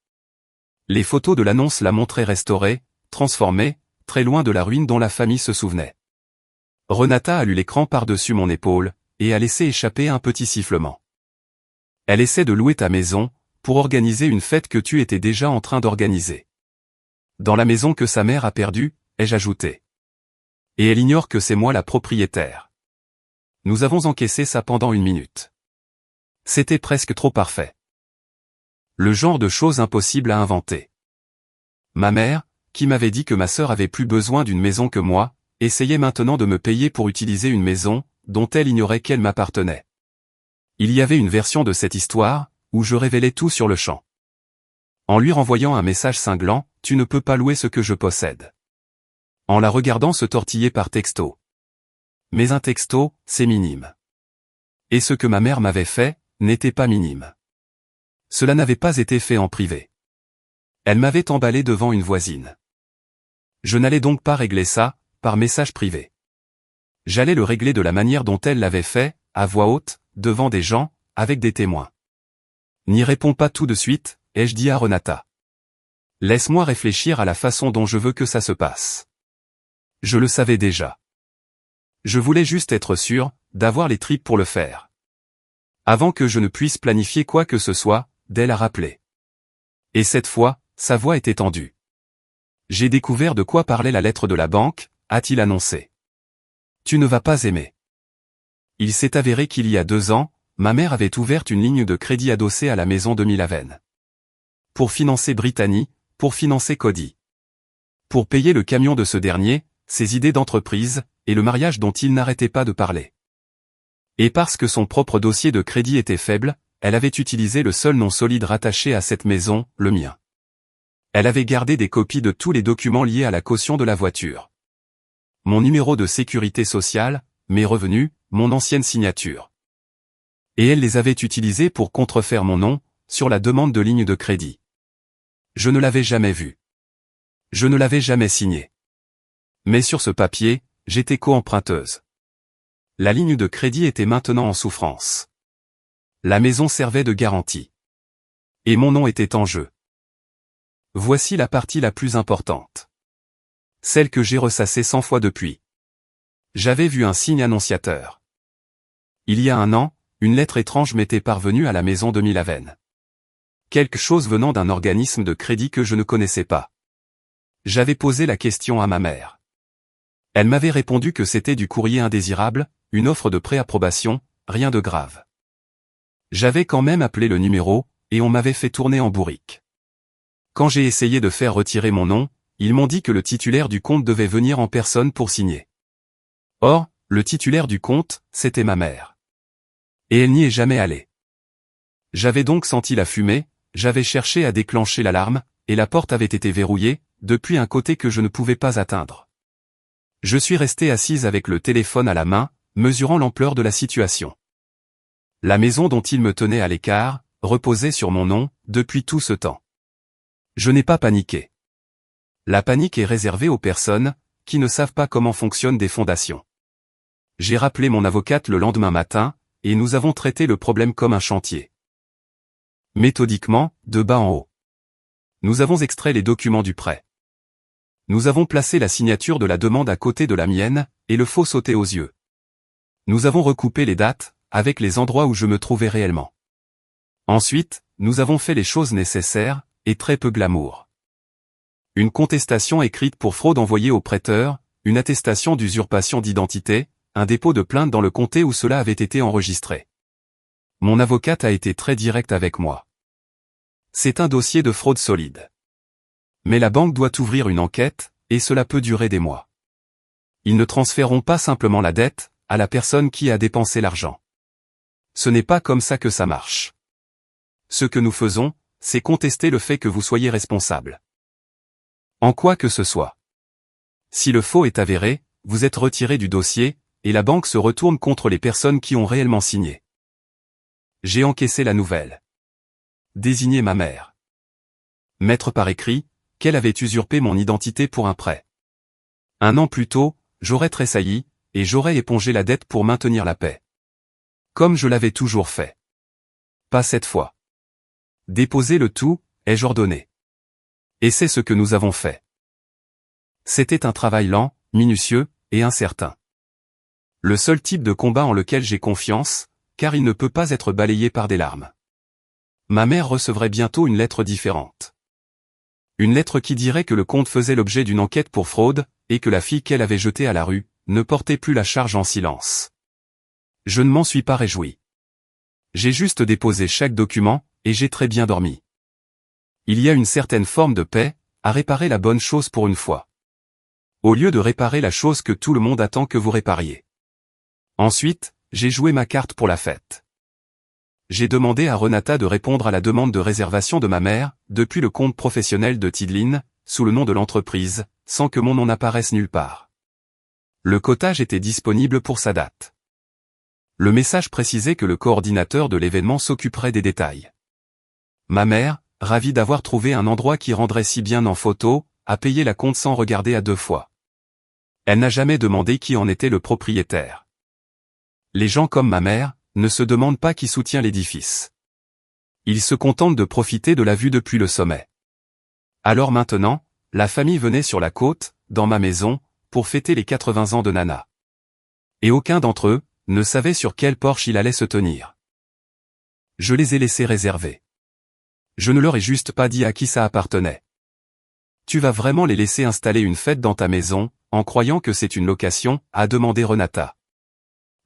Les photos de l'annonce la montraient restaurée, transformée, très loin de la ruine dont la famille se souvenait. Renata a lu l'écran par-dessus mon épaule, et a laissé échapper un petit sifflement. Elle essaie de louer ta maison, pour organiser une fête que tu étais déjà en train d'organiser. Dans la maison que sa mère a perdue, ai-je ajouté. Et elle ignore que c'est moi la propriétaire. Nous avons encaissé ça pendant 1 minute. C'était presque trop parfait. Le genre de choses impossibles à inventer. Ma mère, qui m'avait dit que ma sœur avait plus besoin d'une maison que moi, essayait maintenant de me payer pour utiliser une maison, dont elle ignorait qu'elle m'appartenait. Il y avait une version de cette histoire, où je révélais tout sur le champ. En lui renvoyant un message cinglant, « Tu ne peux pas louer ce que je possède ». En la regardant se tortiller par texto. Mais un texto, c'est minime. Et ce que ma mère m'avait fait, n'était pas minime. Cela n'avait pas été fait en privé. Elle m'avait emballé devant une voisine. Je n'allais donc pas régler ça, par message privé. J'allais le régler de la manière dont elle l'avait fait, à voix haute, devant des gens, avec des témoins. N'y réponds pas tout de suite, ai-je dit à Renata. Laisse-moi réfléchir à la façon dont je veux que ça se passe. Je le savais déjà. Je voulais juste être sûr, d'avoir les tripes pour le faire. Avant que je ne puisse planifier quoi que ce soit, Dell a rappelé. Et cette fois, sa voix était tendue. J'ai découvert de quoi parlait la lettre de la banque, a-t-il annoncé. Tu ne vas pas aimer. Il s'est avéré qu'il y a 2 ans, ma mère avait ouvert une ligne de crédit adossée à la maison de Milaven. Pour financer Brittany, pour financer Cody. Pour payer le camion de ce dernier, ses idées d'entreprise, et le mariage dont il n'arrêtait pas de parler. Et parce que son propre dossier de crédit était faible, elle avait utilisé le seul nom solide rattaché à cette maison, le mien. Elle avait gardé des copies de tous les documents liés à la caution de la voiture. Mon numéro de sécurité sociale, mes revenus, mon ancienne signature. Et elle les avait utilisés pour contrefaire mon nom, sur la demande de ligne de crédit. Je ne l'avais jamais vu. Je ne l'avais jamais signé. Mais sur ce papier, j'étais co-emprunteuse. La ligne de crédit était maintenant en souffrance. La maison servait de garantie. Et mon nom était en jeu. Voici la partie la plus importante. Celle que j'ai ressassée 100 fois depuis. J'avais vu un signe annonciateur. Il y a 1 an, une lettre étrange m'était parvenue à la maison de Milaven. Quelque chose venant d'un organisme de crédit que je ne connaissais pas. J'avais posé la question à ma mère. Elle m'avait répondu que c'était du courrier indésirable, une offre de préapprobation, rien de grave. J'avais quand même appelé le numéro, et on m'avait fait tourner en bourrique. Quand j'ai essayé de faire retirer mon nom, ils m'ont dit que le titulaire du compte devait venir en personne pour signer. Or, le titulaire du compte, c'était ma mère. Et elle n'y est jamais allée. J'avais donc senti la fumée, j'avais cherché à déclencher l'alarme, et la porte avait été verrouillée, depuis un côté que je ne pouvais pas atteindre. Je suis resté assise avec le téléphone à la main, mesurant l'ampleur de la situation. La maison dont il me tenait à l'écart, reposait sur mon nom, depuis tout ce temps. Je n'ai pas paniqué. La panique est réservée aux personnes qui ne savent pas comment fonctionnent des fondations. J'ai rappelé mon avocate le lendemain matin, et nous avons traité le problème comme un chantier. Méthodiquement, de bas en haut. Nous avons extrait les documents du prêt. Nous avons placé la signature de la demande à côté de la mienne, et le faux sautait aux yeux. Nous avons recoupé les dates, avec les endroits où je me trouvais réellement. Ensuite, nous avons fait les choses nécessaires, et très peu glamour. Une contestation écrite pour fraude envoyée au prêteur, une attestation d'usurpation d'identité, un dépôt de plainte dans le comté où cela avait été enregistré. Mon avocate a été très directe avec moi. C'est un dossier de fraude solide. Mais la banque doit ouvrir une enquête, et cela peut durer des mois. Ils ne transféreront pas simplement la dette à la personne qui a dépensé l'argent. Ce n'est pas comme ça que ça marche. Ce que nous faisons, c'est contester le fait que vous soyez responsable. En quoi que ce soit. Si le faux est avéré, vous êtes retiré du dossier, et la banque se retourne contre les personnes qui ont réellement signé. J'ai encaissé la nouvelle. Désigné ma mère. Mettre par écrit qu'elle avait usurpé mon identité pour un prêt. 1 an plus tôt, j'aurais tressailli, et j'aurais épongé la dette pour maintenir la paix. Comme je l'avais toujours fait. Pas cette fois. Déposer le tout, ai-je ordonné. Et c'est ce que nous avons fait. C'était un travail lent, minutieux, et incertain. Le seul type de combat en lequel j'ai confiance, car il ne peut pas être balayé par des larmes. Ma mère recevrait bientôt une lettre différente. Une lettre qui dirait que le compte faisait l'objet d'une enquête pour fraude, et que la fille qu'elle avait jetée à la rue, ne portait plus la charge en silence. Je ne m'en suis pas réjoui. J'ai juste déposé chaque document, et j'ai très bien dormi. Il y a une certaine forme de paix, à réparer la bonne chose pour une fois. Au lieu de réparer la chose que tout le monde attend que vous répariez. Ensuite, j'ai joué ma carte pour la fête. J'ai demandé à Renata de répondre à la demande de réservation de ma mère, depuis le compte professionnel de Tidline, sous le nom de l'entreprise, sans que mon nom n'apparaisse nulle part. Le cotage était disponible pour sa date. Le message précisait que le coordinateur de l'événement s'occuperait des détails. Ma mère, ravie d'avoir trouvé un endroit qui rendrait si bien en photo, a payé la compte sans regarder à 2 fois. Elle n'a jamais demandé qui en était le propriétaire. Les gens comme ma mère ne se demandent pas qui soutient l'édifice. Ils se contentent de profiter de la vue depuis le sommet. Alors maintenant, la famille venait sur la côte, dans ma maison, pour fêter les 80 ans de Nana. Et aucun d'entre eux ne savait sur quel porche il allait se tenir. Je les ai laissés réservés. Je ne leur ai juste pas dit à qui ça appartenait. Tu vas vraiment les laisser installer une fête dans ta maison, en croyant que c'est une location, a demandé Renata.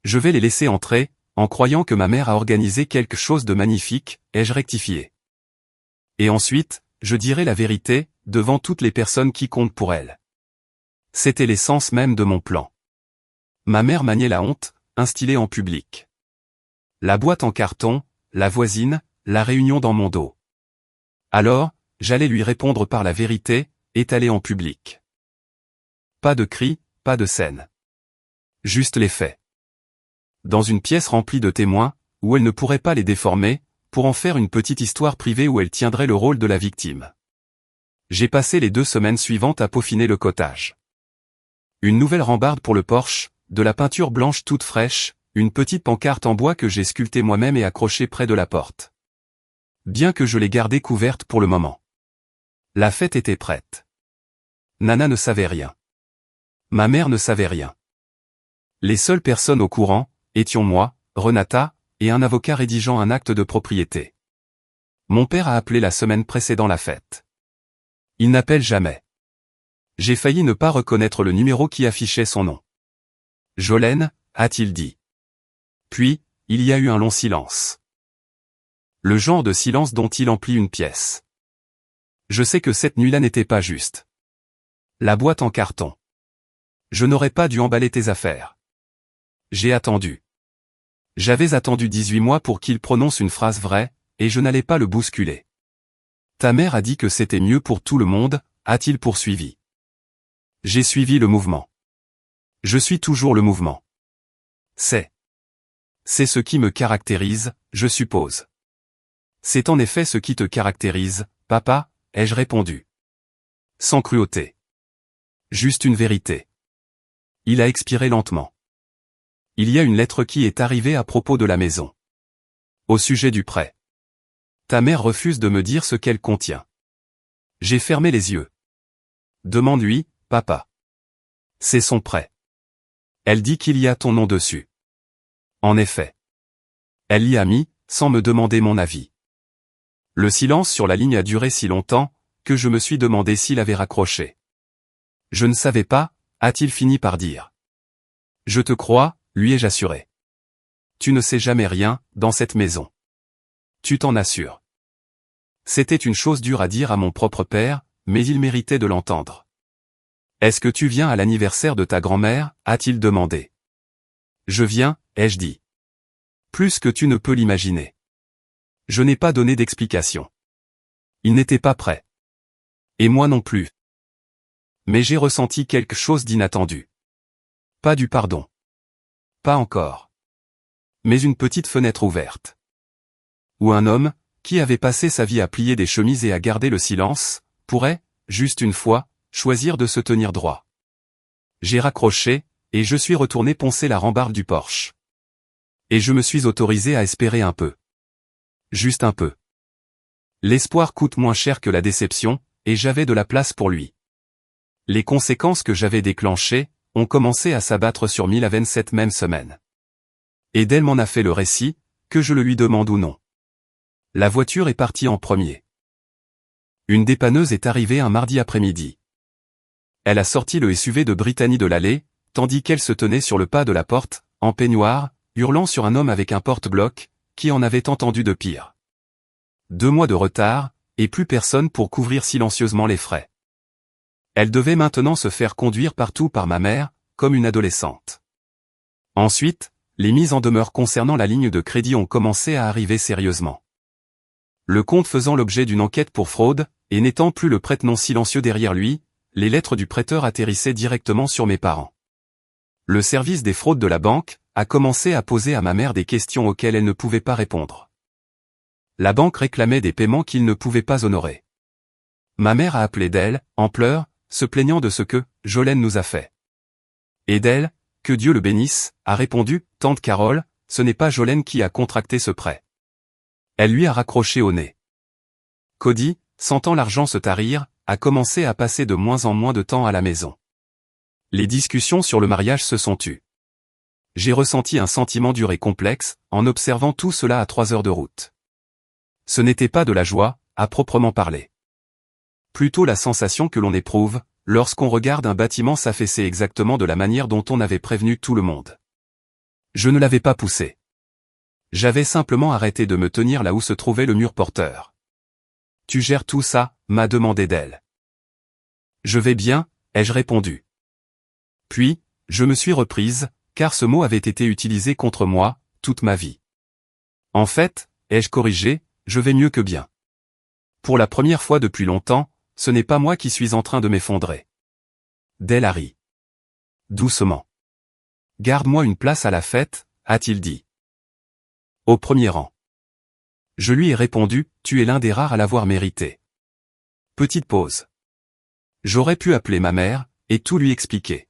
Je vais les laisser entrer, en croyant que ma mère a organisé quelque chose de magnifique, ai-je rectifié. Et ensuite, je dirai la vérité, devant toutes les personnes qui comptent pour elle. C'était l'essence même de mon plan. Ma mère maniait la honte, instillée en public. La boîte en carton, la voisine, la réunion dans mon dos. Alors, j'allais lui répondre par la vérité, étalée en public. Pas de cris, pas de scène. Juste les faits. Dans une pièce remplie de témoins, où elle ne pourrait pas les déformer, pour en faire une petite histoire privée où elle tiendrait le rôle de la victime. J'ai passé les 2 semaines suivantes à peaufiner le cotage. Une nouvelle rambarde pour le porche, de la peinture blanche toute fraîche, une petite pancarte en bois que j'ai sculptée moi-même et accrochée près de la porte. Bien que je l'ai gardée couverte pour le moment. La fête était prête. Nana ne savait rien. Ma mère ne savait rien. Les seules personnes au courant étions moi, Renata, et un avocat rédigeant un acte de propriété. Mon père a appelé la semaine précédant la fête. Il n'appelle jamais. J'ai failli ne pas reconnaître le numéro qui affichait son nom. Jolène, a-t-il dit. Puis, il y a eu un long silence. Le genre de silence dont il emplit une pièce. Je sais que cette nuit-là n'était pas juste. La boîte en carton. Je n'aurais pas dû emballer tes affaires. J'ai attendu. J'avais attendu 18 mois pour qu'il prononce une phrase vraie, et je n'allais pas le bousculer. Ta mère a dit que c'était mieux pour tout le monde, a-t-il poursuivi. J'ai suivi le mouvement. Je suis toujours le mouvement. C'est ce qui me caractérise, je suppose. C'est en effet ce qui te caractérise, papa, ai-je répondu. Sans cruauté. Juste une vérité. Il a expiré lentement. Il y a une lettre qui est arrivée à propos de la maison. Au sujet du prêt. Ta mère refuse de me dire ce qu'elle contient. J'ai fermé les yeux. Demande-lui, papa. C'est son prêt. Elle dit qu'il y a ton nom dessus. En effet. Elle l'y a mis, sans me demander mon avis. Le silence sur la ligne a duré si longtemps, que je me suis demandé s'il avait raccroché. Je ne savais pas, a-t-il fini par dire. Je te crois, lui ai-je assuré. Tu ne sais jamais rien, dans cette maison. Tu t'en assures. C'était une chose dure à dire à mon propre père, mais il méritait de l'entendre. Est-ce que tu viens à l'anniversaire de ta grand-mère, a-t-il demandé. Je viens, ai-je dit. Plus que tu ne peux l'imaginer. Je n'ai pas donné d'explication. Il n'était pas prêt. Et moi non plus. Mais j'ai ressenti quelque chose d'inattendu. Pas du pardon. Pas encore. Mais une petite fenêtre ouverte. Ou un homme, qui avait passé sa vie à plier des chemises et à garder le silence, pourrait, juste une fois, choisir de se tenir droit. J'ai raccroché, et je suis retourné poncer la rambarde du porche. Et je me suis autorisé à espérer un peu. Juste un peu. L'espoir coûte moins cher que la déception, et j'avais de la place pour lui. Les conséquences que j'avais déclenchées, ont commencé à s'abattre sur Milaven cette même semaine. Edel m'en a fait le récit, que je le lui demande ou non. La voiture est partie en premier. Une dépanneuse est arrivée un mardi après-midi. Elle a sorti le SUV de Brittany de l'allée, tandis qu'elle se tenait sur le pas de la porte, en peignoir, hurlant sur un homme avec un porte-bloc, qui en avait entendu de pire. 2 mois de retard, et plus personne pour couvrir silencieusement les frais. Elle devait maintenant se faire conduire partout par ma mère, comme une adolescente. Ensuite, les mises en demeure concernant la ligne de crédit ont commencé à arriver sérieusement. Le compte faisant l'objet d'une enquête pour fraude, et n'étant plus le prête-nom silencieux derrière lui, les lettres du prêteur atterrissaient directement sur mes parents. Le service des fraudes de la banque a commencé à poser à ma mère des questions auxquelles elle ne pouvait pas répondre. La banque réclamait des paiements qu'il ne pouvait pas honorer. Ma mère a appelé d'elle, en pleurs, se plaignant de ce que Jolène nous a fait. Et d'elle, que Dieu le bénisse, a répondu, tante Carole, ce n'est pas Jolène qui a contracté ce prêt. Elle lui a raccroché au nez. Cody, sentant l'argent se tarir, a commencé à passer de moins en moins de temps à la maison. Les discussions sur le mariage se sont tues. J'ai ressenti un sentiment dur et complexe, en observant tout cela à 3 heures de route. Ce n'était pas de la joie, à proprement parler. Plutôt la sensation que l'on éprouve, lorsqu'on regarde un bâtiment s'affaisser exactement de la manière dont on avait prévenu tout le monde. Je ne l'avais pas poussé. J'avais simplement arrêté de me tenir là où se trouvait le mur porteur. « Tu gères tout ça ?» m'a demandé d'elle. « Je vais bien » ai-je répondu. Puis, je me suis reprise, car ce mot avait été utilisé contre moi, toute ma vie. En fait, ai-je corrigé, je vais mieux que bien. Pour la première fois depuis longtemps, ce n'est pas moi qui suis en train de m'effondrer. D'elle a ri. Doucement. « Garde-moi une place à la fête » a-t-il dit. Au premier rang. Je lui ai répondu, tu es l'un des rares à l'avoir mérité. Petite pause. J'aurais pu appeler ma mère, et tout lui expliquer.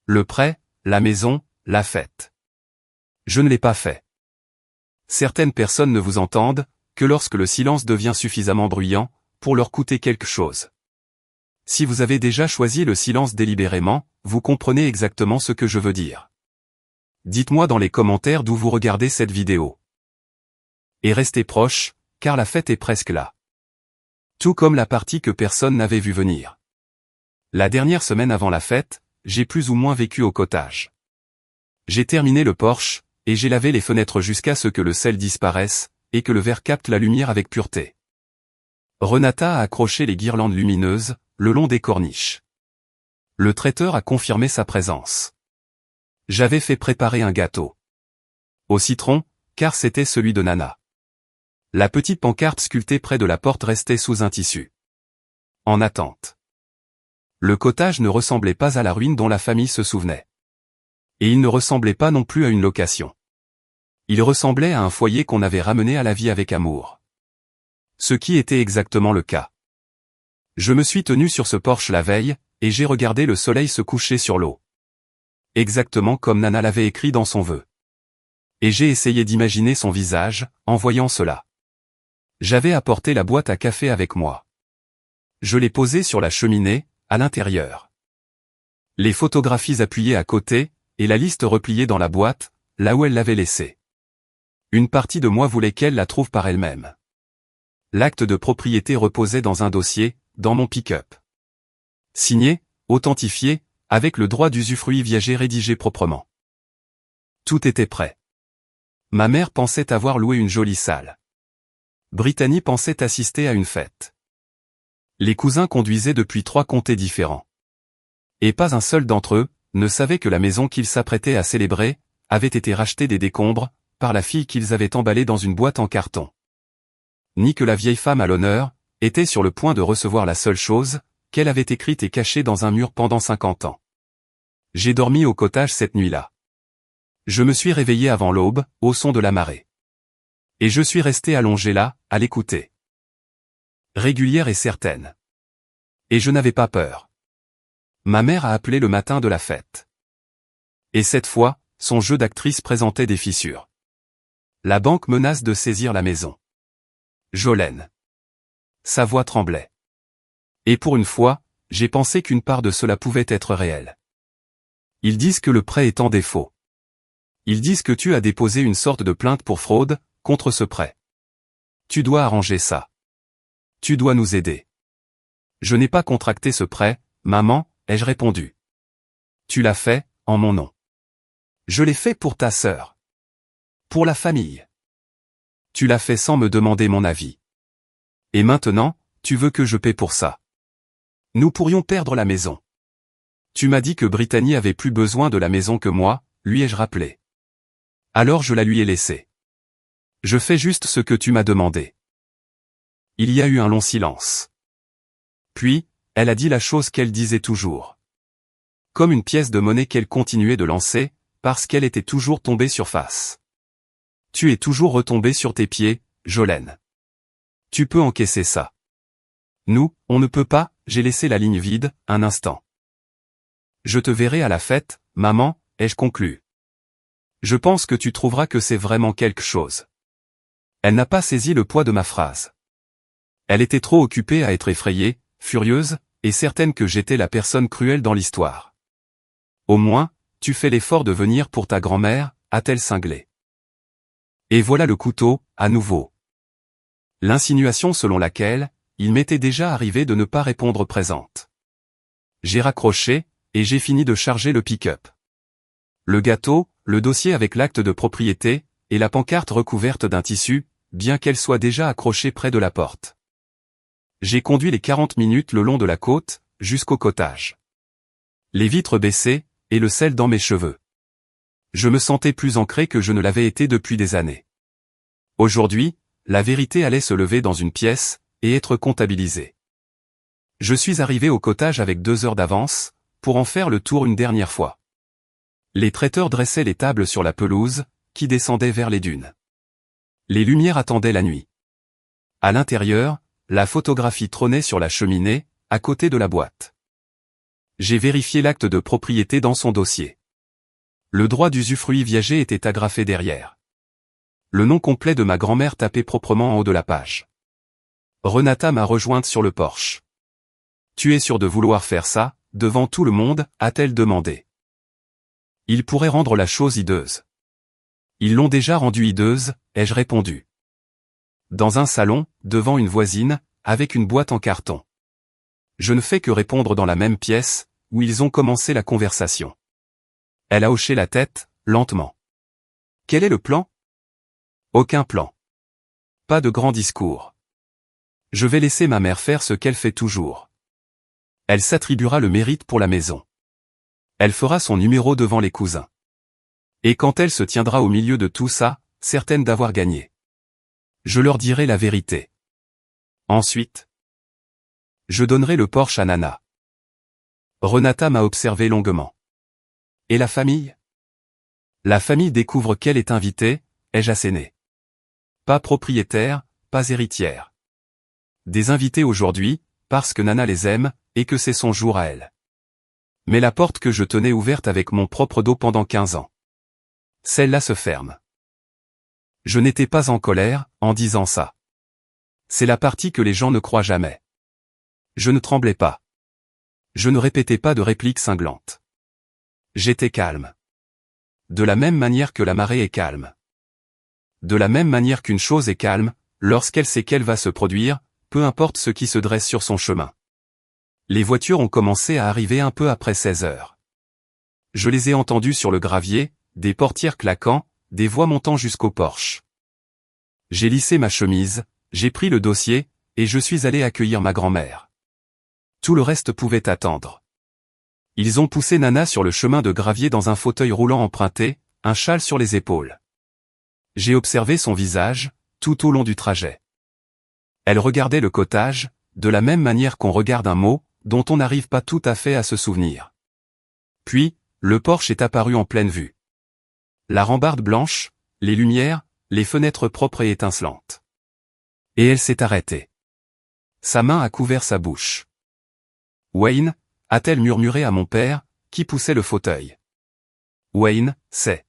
Le prêt, la maison, la fête. Je ne l'ai pas fait. Certaines personnes ne vous entendent, que lorsque le silence devient suffisamment bruyant, pour leur coûter quelque chose. Si vous avez déjà choisi le silence délibérément, vous comprenez exactement ce que je veux dire. Dites-moi dans les commentaires d'où vous regardez cette vidéo. Et restez proches, car la fête est presque là. Tout comme la partie que personne n'avait vu venir. La dernière semaine avant la fête, j'ai plus ou moins vécu au cottage. J'ai terminé le porche, et j'ai lavé les fenêtres jusqu'à ce que le sel disparaisse, et que le verre capte la lumière avec pureté. Renata a accroché les guirlandes lumineuses, le long des corniches. Le traiteur a confirmé sa présence. J'avais fait préparer un gâteau. Au citron, car c'était celui de Nana. La petite pancarte sculptée près de la porte restait sous un tissu. En attente. Le cottage ne ressemblait pas à la ruine dont la famille se souvenait. Et il ne ressemblait pas non plus à une location. Il ressemblait à un foyer qu'on avait ramené à la vie avec amour. Ce qui était exactement le cas. Je me suis tenu sur ce porche la veille, et j'ai regardé le soleil se coucher sur l'eau. Exactement comme Nana l'avait écrit dans son vœu. Et j'ai essayé d'imaginer son visage, en voyant cela. J'avais apporté la boîte à café avec moi. Je l'ai posée sur la cheminée, à l'intérieur. Les photographies appuyées à côté, et la liste repliée dans la boîte, là où elle l'avait laissée. Une partie de moi voulait qu'elle la trouve par elle-même. L'acte de propriété reposait dans un dossier, dans mon pick-up. Signé, authentifié, avec le droit d'usufruit viager rédigé proprement. Tout était prêt. Ma mère pensait avoir loué une jolie salle. Brittany pensait assister à une fête. Les cousins conduisaient depuis 3 comtés différents. Et pas un seul d'entre eux ne savait que la maison qu'ils s'apprêtaient à célébrer avait été rachetée des décombres par la fille qu'ils avaient emballée dans une boîte en carton. Ni que la vieille femme à l'honneur était sur le point de recevoir la seule chose qu'elle avait écrite et cachée dans un mur pendant 50 ans. J'ai dormi au cottage cette nuit-là. Je me suis réveillé avant l'aube, au son de la marée. Et je suis resté allongé là, à l'écouter. Régulière et certaine. Et je n'avais pas peur. Ma mère a appelé le matin de la fête. Et cette fois, son jeu d'actrice présentait des fissures. La banque menace de saisir la maison. Jolene. Sa voix tremblait. Et pour une fois, j'ai pensé qu'une part de cela pouvait être réelle. Ils disent que le prêt est en défaut. Ils disent que tu as déposé une sorte de plainte pour fraude, contre ce prêt. Tu dois arranger ça. Tu dois nous aider. Je n'ai pas contracté ce prêt, maman, ai-je répondu. Tu l'as fait, en mon nom. Je l'ai fait pour ta sœur. Pour la famille. Tu l'as fait sans me demander mon avis. Et maintenant, tu veux que je paie pour ça. Nous pourrions perdre la maison. Tu m'as dit que Brittany avait plus besoin de la maison que moi, lui ai-je rappelé. Alors je la lui ai laissée. Je fais juste ce que tu m'as demandé. Il y a eu un long silence. Puis, elle a dit la chose qu'elle disait toujours. Comme une pièce de monnaie qu'elle continuait de lancer, parce qu'elle était toujours tombée sur face. Tu es toujours retombé sur tes pieds, Jolene. Tu peux encaisser ça. Nous, on ne peut pas, j'ai laissé la ligne vide, un instant. Je te verrai à la fête, maman, ai-je conclu. Je pense que tu trouveras que c'est vraiment quelque chose. Elle n'a pas saisi le poids de ma phrase. Elle était trop occupée à être effrayée, furieuse, et certaine que j'étais la personne cruelle dans l'histoire. Au moins, tu fais l'effort de venir pour ta grand-mère, a-t-elle cinglé. Et voilà le couteau, à nouveau. L'insinuation selon laquelle, il m'était déjà arrivé de ne pas répondre présente. J'ai raccroché, et j'ai fini de charger le pick-up. Le gâteau, le dossier avec l'acte de propriété, et la pancarte recouverte d'un tissu, bien qu'elle soit déjà accrochée près de la porte. J'ai conduit les 40 minutes le long de la côte, jusqu'au cottage. Les vitres baissées, et le sel dans mes cheveux. Je me sentais plus ancré que je ne l'avais été depuis des années. Aujourd'hui, la vérité allait se lever dans une pièce, et être comptabilisée. Je suis arrivé au cottage avec 2 heures d'avance, pour en faire le tour une dernière fois. Les traiteurs dressaient les tables sur la pelouse, qui descendait vers les dunes. Les lumières attendaient la nuit. À l'intérieur, la photographie trônait sur la cheminée, à côté de la boîte. J'ai vérifié l'acte de propriété dans son dossier. Le droit d'usufruit viager était agrafé derrière. Le nom complet de ma grand-mère tapé proprement en haut de la page. Renata m'a rejointe sur le porche. « Tu es sûr de vouloir faire ça, devant tout le monde ?» a-t-elle demandé. Ils pourraient rendre la chose hideuse. Ils l'ont déjà rendue hideuse, ai-je répondu. Dans un salon, devant une voisine, avec une boîte en carton. Je ne fais que répondre dans la même pièce, où ils ont commencé la conversation. Elle a hoché la tête, lentement. Quel est le plan? Aucun plan. Pas de grand discours. Je vais laisser ma mère faire ce qu'elle fait toujours. Elle s'attribuera le mérite pour la maison. Elle fera son numéro devant les cousins. Et quand elle se tiendra au milieu de tout ça, certaine d'avoir gagné. Je leur dirai la vérité. Ensuite, je donnerai le Porsche à Nana. Renata m'a observé longuement. Et la famille? La famille découvre qu'elle est invitée, ai-je asséné. Pas propriétaire, pas héritière. Des invités aujourd'hui, parce que Nana les aime, et que c'est son jour à elle. Mais la porte que je tenais ouverte avec mon propre dos pendant 15 ans. Celle-là se ferme. Je n'étais pas en colère, en disant ça. C'est la partie que les gens ne croient jamais. Je ne tremblais pas. Je ne répétais pas de répliques cinglantes. J'étais calme. De la même manière que la marée est calme. De la même manière qu'une chose est calme, lorsqu'elle sait qu'elle va se produire, peu importe ce qui se dresse sur son chemin. Les voitures ont commencé à arriver un peu après 16 heures. Je les ai entendues sur le gravier, des portières claquant, des voix montant jusqu'au porche. J'ai lissé ma chemise, j'ai pris le dossier, et je suis allé accueillir ma grand-mère. Tout le reste pouvait attendre. Ils ont poussé Nana sur le chemin de gravier dans un fauteuil roulant emprunté, un châle sur les épaules. J'ai observé son visage, tout au long du trajet. Elle regardait le cottage, de la même manière qu'on regarde un mot, dont on n'arrive pas tout à fait à se souvenir. Puis, le Porsche est apparu en pleine vue. La rambarde blanche, les lumières, les fenêtres propres et étincelantes. Et elle s'est arrêtée. Sa main a couvert sa bouche. Wayne, a-t-elle murmuré à mon père, qui poussait le fauteuil. Wayne, c'est.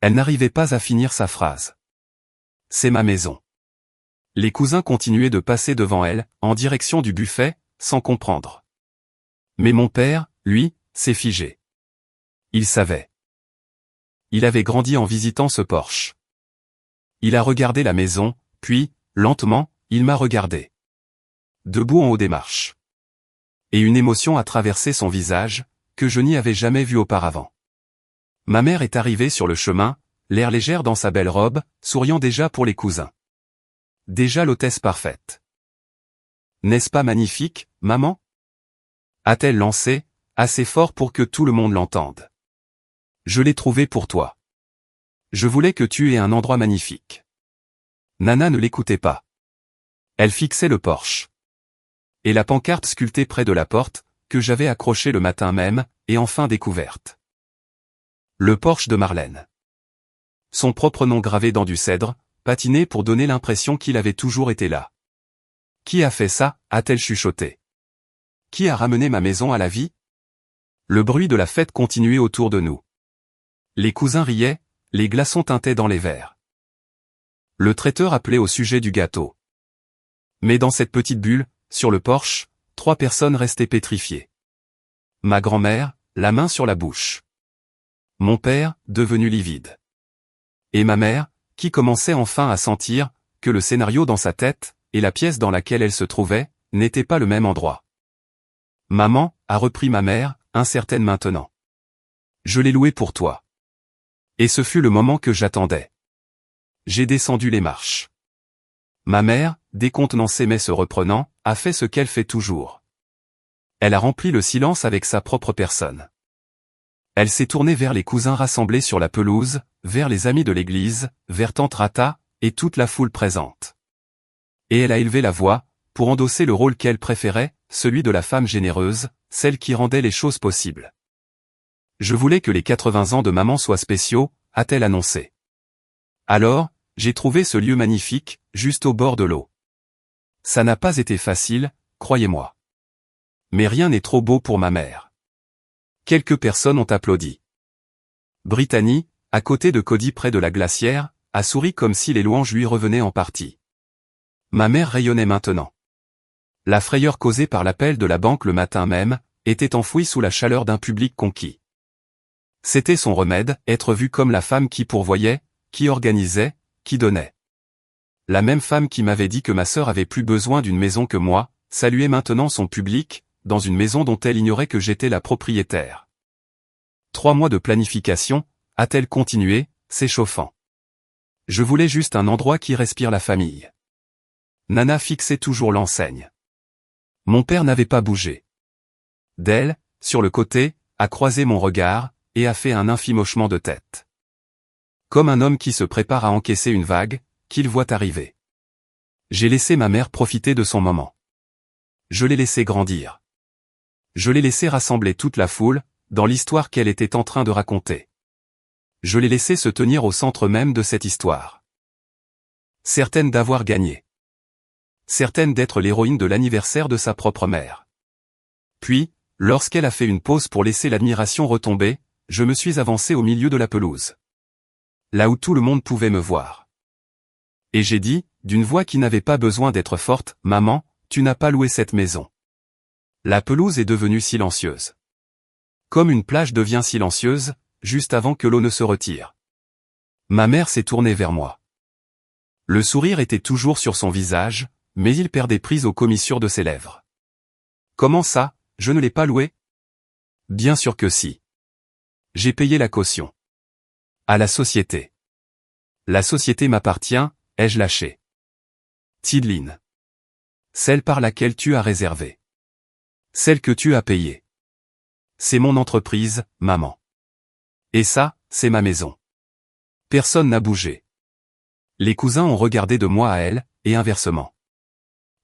Elle n'arrivait pas à finir sa phrase. C'est ma maison. Les cousins continuaient de passer devant elle, en direction du buffet, sans comprendre. Mais mon père, lui, s'est figé. Il savait. Il avait grandi en visitant ce Porsche. Il a regardé la maison, puis, lentement, il m'a regardé. Debout en haut des marches. Et une émotion a traversé son visage, que je n'y avais jamais vu auparavant. Ma mère est arrivée sur le chemin, l'air légère dans sa belle robe, souriant déjà pour les cousins. Déjà l'hôtesse parfaite. N'est-ce pas magnifique, maman? A-t-elle lancé, assez fort pour que tout le monde l'entende. Je l'ai trouvé pour toi. Je voulais que tu aies un endroit magnifique. Nana ne l'écoutait pas. Elle fixait le Porsche. Et la pancarte sculptée près de la porte, que j'avais accrochée le matin même, et enfin découverte. Le Porsche de Marlène. Son propre nom gravé dans du cèdre, patiné pour donner l'impression qu'il avait toujours été là. Qui a fait ça, a-t-elle chuchoté. Qui a ramené ma maison à la vie? Le bruit de la fête continuait autour de nous. Les cousins riaient, les glaçons tintaient dans les verres. Le traiteur appelait au sujet du gâteau. Mais dans cette petite bulle, sur le Porsche, 3 personnes restaient pétrifiées. Ma grand-mère, la main sur la bouche. Mon père, devenu livide. Et ma mère, qui commençait enfin à sentir que le scénario dans sa tête, et la pièce dans laquelle elle se trouvait, n'étaient pas le même endroit. Maman, a repris ma mère, incertaine maintenant. Je l'ai loué pour toi. Et ce fut le moment que j'attendais. J'ai descendu les marches. Ma mère, décontenancée mais se reprenant, a fait ce qu'elle fait toujours. Elle a rempli le silence avec sa propre personne. Elle s'est tournée vers les cousins rassemblés sur la pelouse, vers les amis de l'église, vers tante Rata, et toute la foule présente. Et elle a élevé la voix, pour endosser le rôle qu'elle préférait, celui de la femme généreuse, celle qui rendait les choses possibles. Je voulais que les 80 ans de maman soient spéciaux, a-t-elle annoncé. Alors, j'ai trouvé ce lieu magnifique, juste au bord de l'eau. Ça n'a pas été facile, croyez-moi. Mais rien n'est trop beau pour ma mère. Quelques personnes ont applaudi. Brittany, à côté de Cody près de la glacière, a souri comme si les louanges lui revenaient en partie. Ma mère rayonnait maintenant. La frayeur causée par l'appel de la banque le matin même, était enfouie sous la chaleur d'un public conquis. C'était son remède, être vue comme la femme qui pourvoyait, qui organisait, qui donnait. La même femme qui m'avait dit que ma sœur avait plus besoin d'une maison que moi, saluait maintenant son public, dans une maison dont elle ignorait que j'étais la propriétaire. 3 mois de planification, a-t-elle continué, s'échauffant. Je voulais juste un endroit qui respire la famille. Nana fixait toujours l'enseigne. Mon père n'avait pas bougé. D'elle, sur le côté, a croisé mon regard, et a fait un infime hochement de tête. Comme un homme qui se prépare à encaisser une vague, qu'il voit arriver. J'ai laissé ma mère profiter de son moment. Je l'ai laissé grandir. Je l'ai laissé rassembler toute la foule, dans l'histoire qu'elle était en train de raconter. Je l'ai laissé se tenir au centre même de cette histoire. Certaine d'avoir gagné. Certaine d'être l'héroïne de l'anniversaire de sa propre mère. Puis, lorsqu'elle a fait une pause pour laisser l'admiration retomber, je me suis avancé au milieu de la pelouse. Là où tout le monde pouvait me voir. Et j'ai dit, d'une voix qui n'avait pas besoin d'être forte, « Maman, tu n'as pas loué cette maison. » La pelouse est devenue silencieuse. Comme une plage devient silencieuse, juste avant que l'eau ne se retire. Ma mère s'est tournée vers moi. Le sourire était toujours sur son visage, mais il perdait prise aux commissures de ses lèvres. « Comment ça, je ne l'ai pas loué ?» Bien sûr que si. J'ai payé la caution. À la société. La société m'appartient, ai-je lâché. Tidline. Celle par laquelle tu as réservé. Celle que tu as payée. C'est mon entreprise, maman. Et ça, c'est ma maison. Personne n'a bougé. Les cousins ont regardé de moi à elle, et inversement.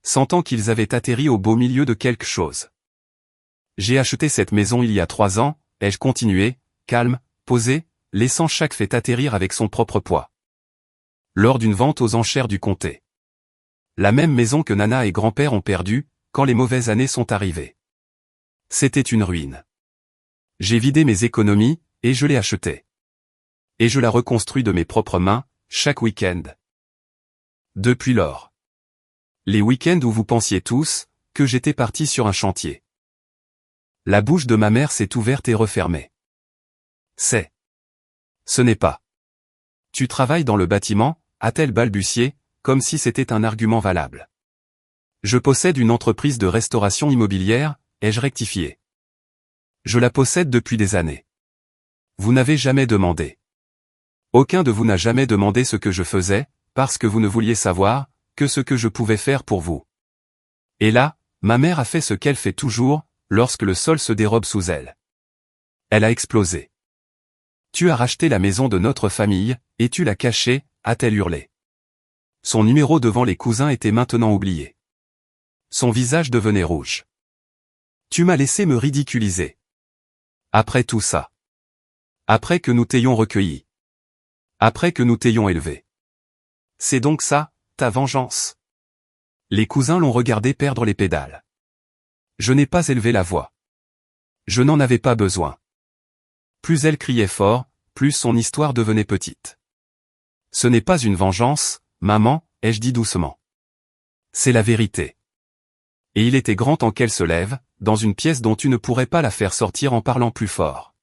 Sentant qu'ils avaient atterri au beau milieu de quelque chose. J'ai acheté cette maison il y a 3 ans, ai-je continué, calme, posé, laissant chaque fait atterrir avec son propre poids. Lors d'une vente aux enchères du comté. La même maison que Nana et grand-père ont perdue, quand les mauvaises années sont arrivées. C'était une ruine. J'ai vidé mes économies, et je l'ai achetée. Et je la reconstruis de mes propres mains, chaque week-end. Depuis lors. Les week-ends où vous pensiez tous, que j'étais parti sur un chantier. La bouche de ma mère s'est ouverte et refermée. C'est. Ce n'est pas. Tu travailles dans le bâtiment, a-t-elle balbutié, comme si c'était un argument valable. Je possède une entreprise de restauration immobilière, ai-je rectifié. Je la possède depuis des années. Vous n'avez jamais demandé. Aucun de vous n'a jamais demandé ce que je faisais, parce que vous ne vouliez savoir, que ce que je pouvais faire pour vous. Et là, ma mère a fait ce qu'elle fait toujours, lorsque le sol se dérobe sous elle. Elle a explosé. Tu as racheté la maison de notre famille, et tu l'as cachée, a-t-elle hurlé. Son numéro devant les cousins était maintenant oublié. Son visage devenait rouge. Tu m'as laissé me ridiculiser. Après tout ça. Après que nous t'ayons recueilli. Après que nous t'ayons élevé. C'est donc ça, ta vengeance. Les cousins l'ont regardé perdre les pédales. Je n'ai pas élevé la voix. Je n'en avais pas besoin. Plus elle criait fort, plus son histoire devenait petite. Ce n'est pas une vengeance, maman, ai-je dit doucement. C'est la vérité. Et il était grand temps qu'elle se lève, dans une pièce dont tu ne pourrais pas la faire sortir en parlant plus fort.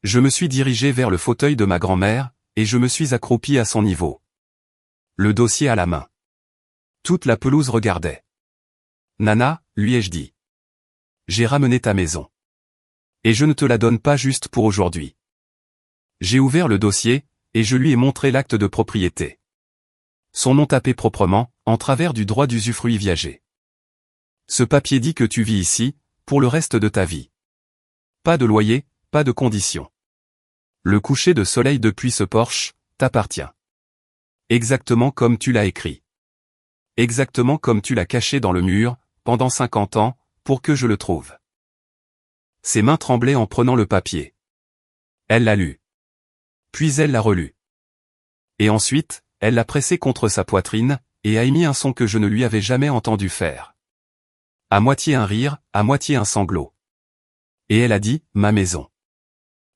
Je me suis dirigé vers le fauteuil de ma grand-mère, et je me suis accroupi à son niveau. Le dossier à la main. Toute la pelouse regardait. Nana, lui ai-je dit. J'ai ramené ta maison. Et je ne te la donne pas juste pour aujourd'hui. J'ai ouvert le dossier, et je lui ai montré l'acte de propriété. Son nom tapé proprement, en travers du droit d'usufruit viager. Ce papier dit que tu vis ici, pour le reste de ta vie. Pas de loyer, pas de conditions. Le coucher de soleil depuis ce porche, t'appartient. Exactement comme tu l'as écrit. Exactement comme tu l'as caché dans le mur, pendant 50 ans, pour que je le trouve. Ses mains tremblaient en prenant le papier. Elle l'a lu. Puis elle l'a relu. Et ensuite, elle l'a pressé contre sa poitrine, et a émis un son que je ne lui avais jamais entendu faire. À moitié un rire, à moitié un sanglot. Et elle a dit, ma maison.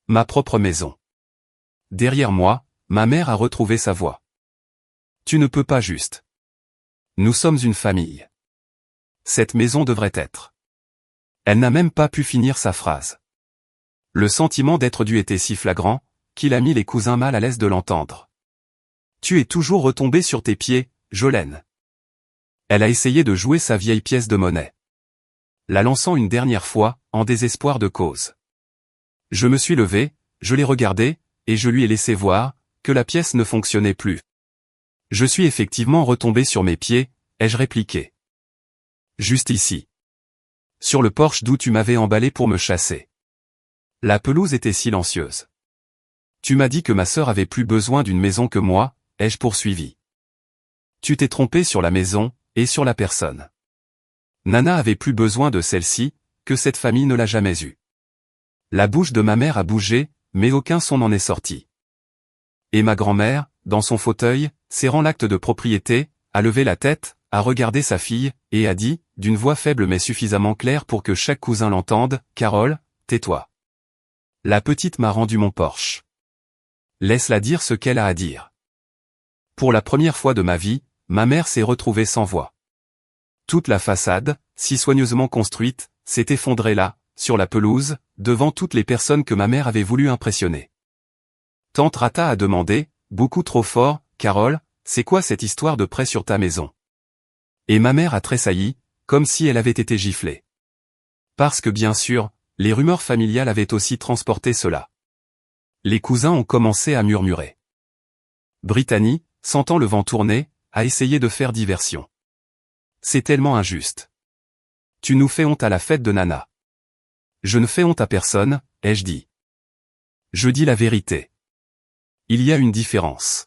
Ma propre maison. Derrière moi, ma mère a retrouvé sa voix. Tu ne peux pas juste. Nous sommes une famille. Cette maison devrait être. Elle n'a même pas pu finir sa phrase. Le sentiment d'être dû était si flagrant, qu'il a mis les cousins mal à l'aise de l'entendre. Tu es toujours retombé sur tes pieds, Jolène. Elle a essayé de jouer sa vieille pièce de monnaie. La lançant une dernière fois, en désespoir de cause. Je me suis levé, je l'ai regardé, et je lui ai laissé voir, que la pièce ne fonctionnait plus. Je suis effectivement retombé sur mes pieds, ai-je répliqué. Juste ici. Sur le porche d'où tu m'avais emballé pour me chasser. La pelouse était silencieuse. Tu m'as dit que ma sœur avait plus besoin d'une maison que moi, ai-je poursuivi. Tu t'es trompé sur la maison, et sur la personne. Nana avait plus besoin de celle-ci, que cette famille ne l'a jamais eue. La bouche de ma mère a bougé, mais aucun son n'en est sorti. Et ma grand-mère, dans son fauteuil, serrant l'acte de propriété, a levé la tête, a regardé sa fille, et a dit, d'une voix faible mais suffisamment claire pour que chaque cousin l'entende, « Carole, tais-toi. La petite m'a rendu mon Porsche. Laisse-la dire ce qu'elle a à dire. » Pour la première fois de ma vie, ma mère s'est retrouvée sans voix. Toute la façade, si soigneusement construite, s'est effondrée là, sur la pelouse, devant toutes les personnes que ma mère avait voulu impressionner. Tante Rata a demandé, beaucoup trop fort, « Carole, c'est quoi cette histoire de prêt sur ta maison ?» Et ma mère a tressailli, comme si elle avait été giflée. Parce que bien sûr, les rumeurs familiales avaient aussi transporté cela. Les cousins ont commencé à murmurer. Brittany, sentant le vent tourner, a essayé de faire diversion. C'est tellement injuste. Tu nous fais honte à la fête de Nana. Je ne fais honte à personne, ai-je dit. Je dis la vérité. Il y a une différence.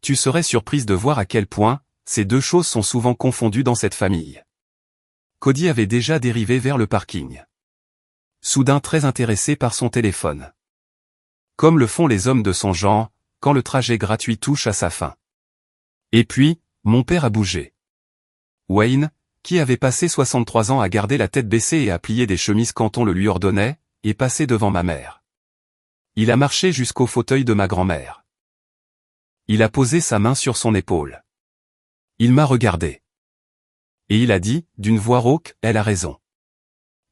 Tu serais surprise de voir à quel point, ces deux choses sont souvent confondues dans cette famille. Cody avait déjà dérivé vers le parking. Soudain très intéressé par son téléphone. Comme le font les hommes de son genre, quand le trajet gratuit touche à sa fin. Et puis, mon père a bougé. Wayne, qui avait passé 63 ans à garder la tête baissée et à plier des chemises quand on le lui ordonnait, est passé devant ma mère. Il a marché jusqu'au fauteuil de ma grand-mère. Il a posé sa main sur son épaule. Il m'a regardé. Et il a dit, d'une voix rauque, « Elle a raison.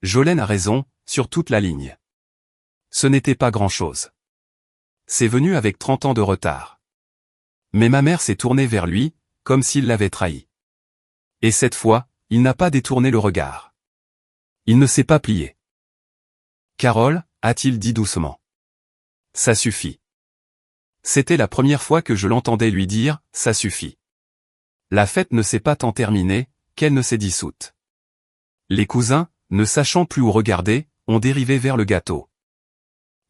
Jolene a raison, sur toute la ligne. » Ce n'était pas grand-chose. C'est venu avec 30 ans de retard. Mais ma mère s'est tournée vers lui, comme s'il l'avait trahi. Et cette fois, il n'a pas détourné le regard. Il ne s'est pas plié. « Carole, » a-t-il dit doucement. « Ça suffit. » C'était la première fois que je l'entendais lui dire, « Ça suffit. » La fête ne s'est pas tant terminée, qu'elle ne s'est dissoute. Les cousins, ne sachant plus où regarder, ont dérivé vers le gâteau.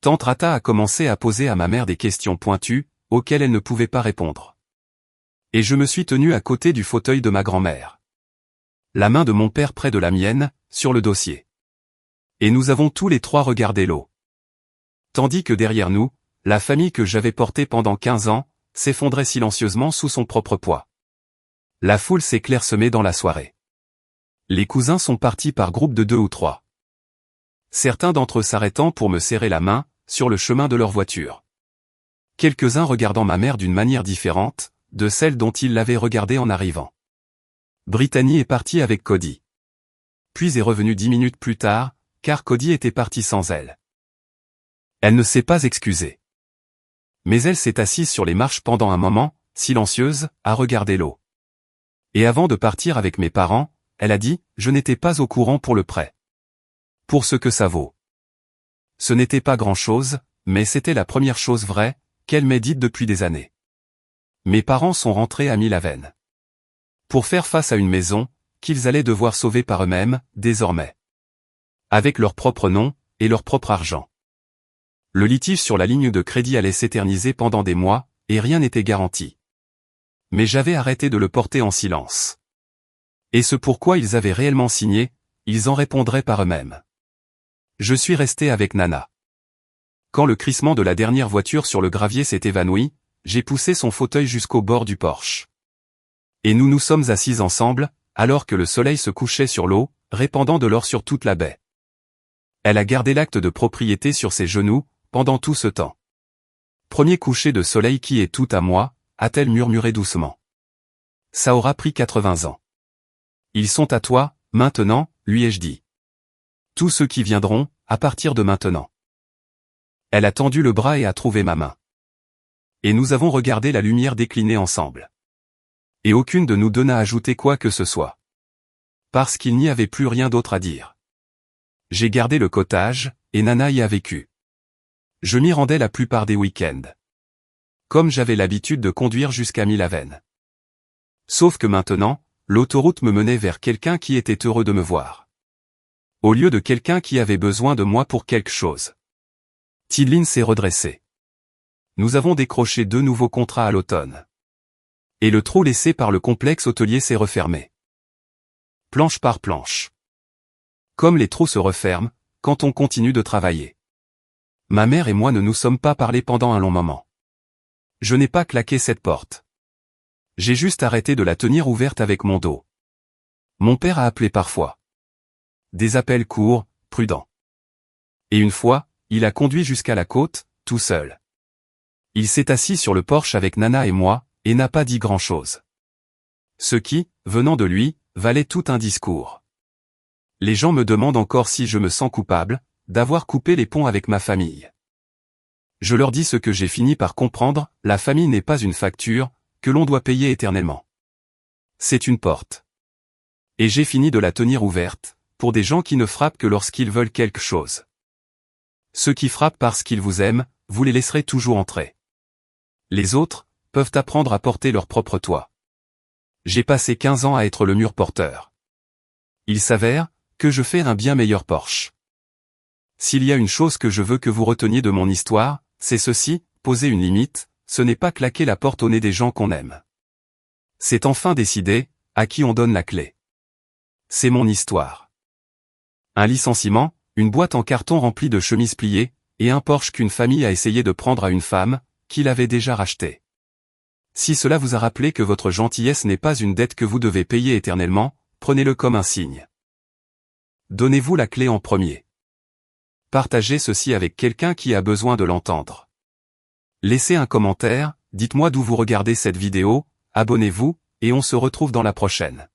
Tante Rata a commencé à poser à ma mère des questions pointues, auxquelles elle ne pouvait pas répondre. Et je me suis tenu à côté du fauteuil de ma grand-mère. La main de mon père près de la mienne, sur le dossier. Et nous avons tous les trois regardé l'eau. Tandis que derrière nous, la famille que j'avais portée pendant 15 ans, s'effondrait silencieusement sous son propre poids. La foule s'est clairsemée dans la soirée. Les cousins sont partis par groupes de 2 ou 3. Certains d'entre eux s'arrêtant pour me serrer la main, sur le chemin de leur voiture. Quelques-uns regardant ma mère d'une manière différente, de celle dont ils l'avaient regardée en arrivant. Brittany est partie avec Cody. Puis est revenue 10 minutes plus tard, car Cody était parti sans elle. Elle ne s'est pas excusée. Mais elle s'est assise sur les marches pendant un moment, silencieuse, à regarder l'eau. Et avant de partir avec mes parents, elle a dit, je n'étais pas au courant pour le prêt. Pour ce que ça vaut. Ce n'était pas grand-chose, mais c'était la première chose vraie, qu'elle m'ait dite depuis des années. Mes parents sont rentrés à Milaven. Pour faire face à une maison, qu'ils allaient devoir sauver par eux-mêmes, désormais. Avec leur propre nom, et leur propre argent. Le litige sur la ligne de crédit allait s'éterniser pendant des mois, et rien n'était garanti. Mais j'avais arrêté de le porter en silence. Et ce pourquoi ils avaient réellement signé, ils en répondraient par eux-mêmes. Je suis resté avec Nana. Quand le crissement de la dernière voiture sur le gravier s'est évanoui, j'ai poussé son fauteuil jusqu'au bord du Porsche. Et nous nous sommes assis ensemble, alors que le soleil se couchait sur l'eau, répandant de l'or sur toute la baie. Elle a gardé l'acte de propriété sur ses genoux, pendant tout ce temps. Premier coucher de soleil qui est tout à moi, a-t-elle murmuré doucement. Ça aura pris 80 ans. Ils sont à toi, maintenant, lui ai-je dit. Tous ceux qui viendront, à partir de maintenant. Elle a tendu le bras et a trouvé ma main. Et nous avons regardé la lumière décliner ensemble. Et aucune de nous deux n'a ajouté quoi que ce soit. Parce qu'il n'y avait plus rien d'autre à dire. J'ai gardé le cottage, et Nana y a vécu. Je m'y rendais la plupart des week-ends. Comme j'avais l'habitude de conduire jusqu'à Milaven. Sauf que maintenant, l'autoroute me menait vers quelqu'un qui était heureux de me voir. Au lieu de quelqu'un qui avait besoin de moi pour quelque chose. Tidline s'est redressée. Nous avons décroché 2 nouveaux contrats à l'automne. Et le trou laissé par le complexe hôtelier s'est refermé. Planche par planche. Comme les trous se referment, quand on continue de travailler. Ma mère et moi ne nous sommes pas parlé pendant un long moment. Je n'ai pas claqué cette porte. J'ai juste arrêté de la tenir ouverte avec mon dos. Mon père a appelé parfois. Des appels courts, prudents. Et une fois, il a conduit jusqu'à la côte, tout seul. Il s'est assis sur le porche avec Nana et moi, et n'a pas dit grand-chose. Ce qui, venant de lui, valait tout un discours. Les gens me demandent encore si je me sens coupable, d'avoir coupé les ponts avec ma famille. Je leur dis ce que j'ai fini par comprendre, la famille n'est pas une facture, que l'on doit payer éternellement. C'est une porte. Et j'ai fini de la tenir ouverte, pour des gens qui ne frappent que lorsqu'ils veulent quelque chose. Ceux qui frappent parce qu'ils vous aiment, vous les laisserez toujours entrer. Les autres, peuvent apprendre à porter leur propre toit. J'ai passé 15 ans à être le mur porteur. Il s'avère, que je fais un bien meilleur Porsche. S'il y a une chose que je veux que vous reteniez de mon histoire, c'est ceci, poser une limite, ce n'est pas claquer la porte au nez des gens qu'on aime. C'est enfin décider, à qui on donne la clé. C'est mon histoire. Un licenciement, une boîte en carton remplie de chemises pliées, et un Porsche qu'une famille a essayé de prendre à une femme, qu'il avait déjà racheté. Si cela vous a rappelé que votre gentillesse n'est pas une dette que vous devez payer éternellement, prenez-le comme un signe. Donnez-vous la clé en premier. Partagez ceci avec quelqu'un qui a besoin de l'entendre. Laissez un commentaire, dites-moi d'où vous regardez cette vidéo, abonnez-vous, et on se retrouve dans la prochaine.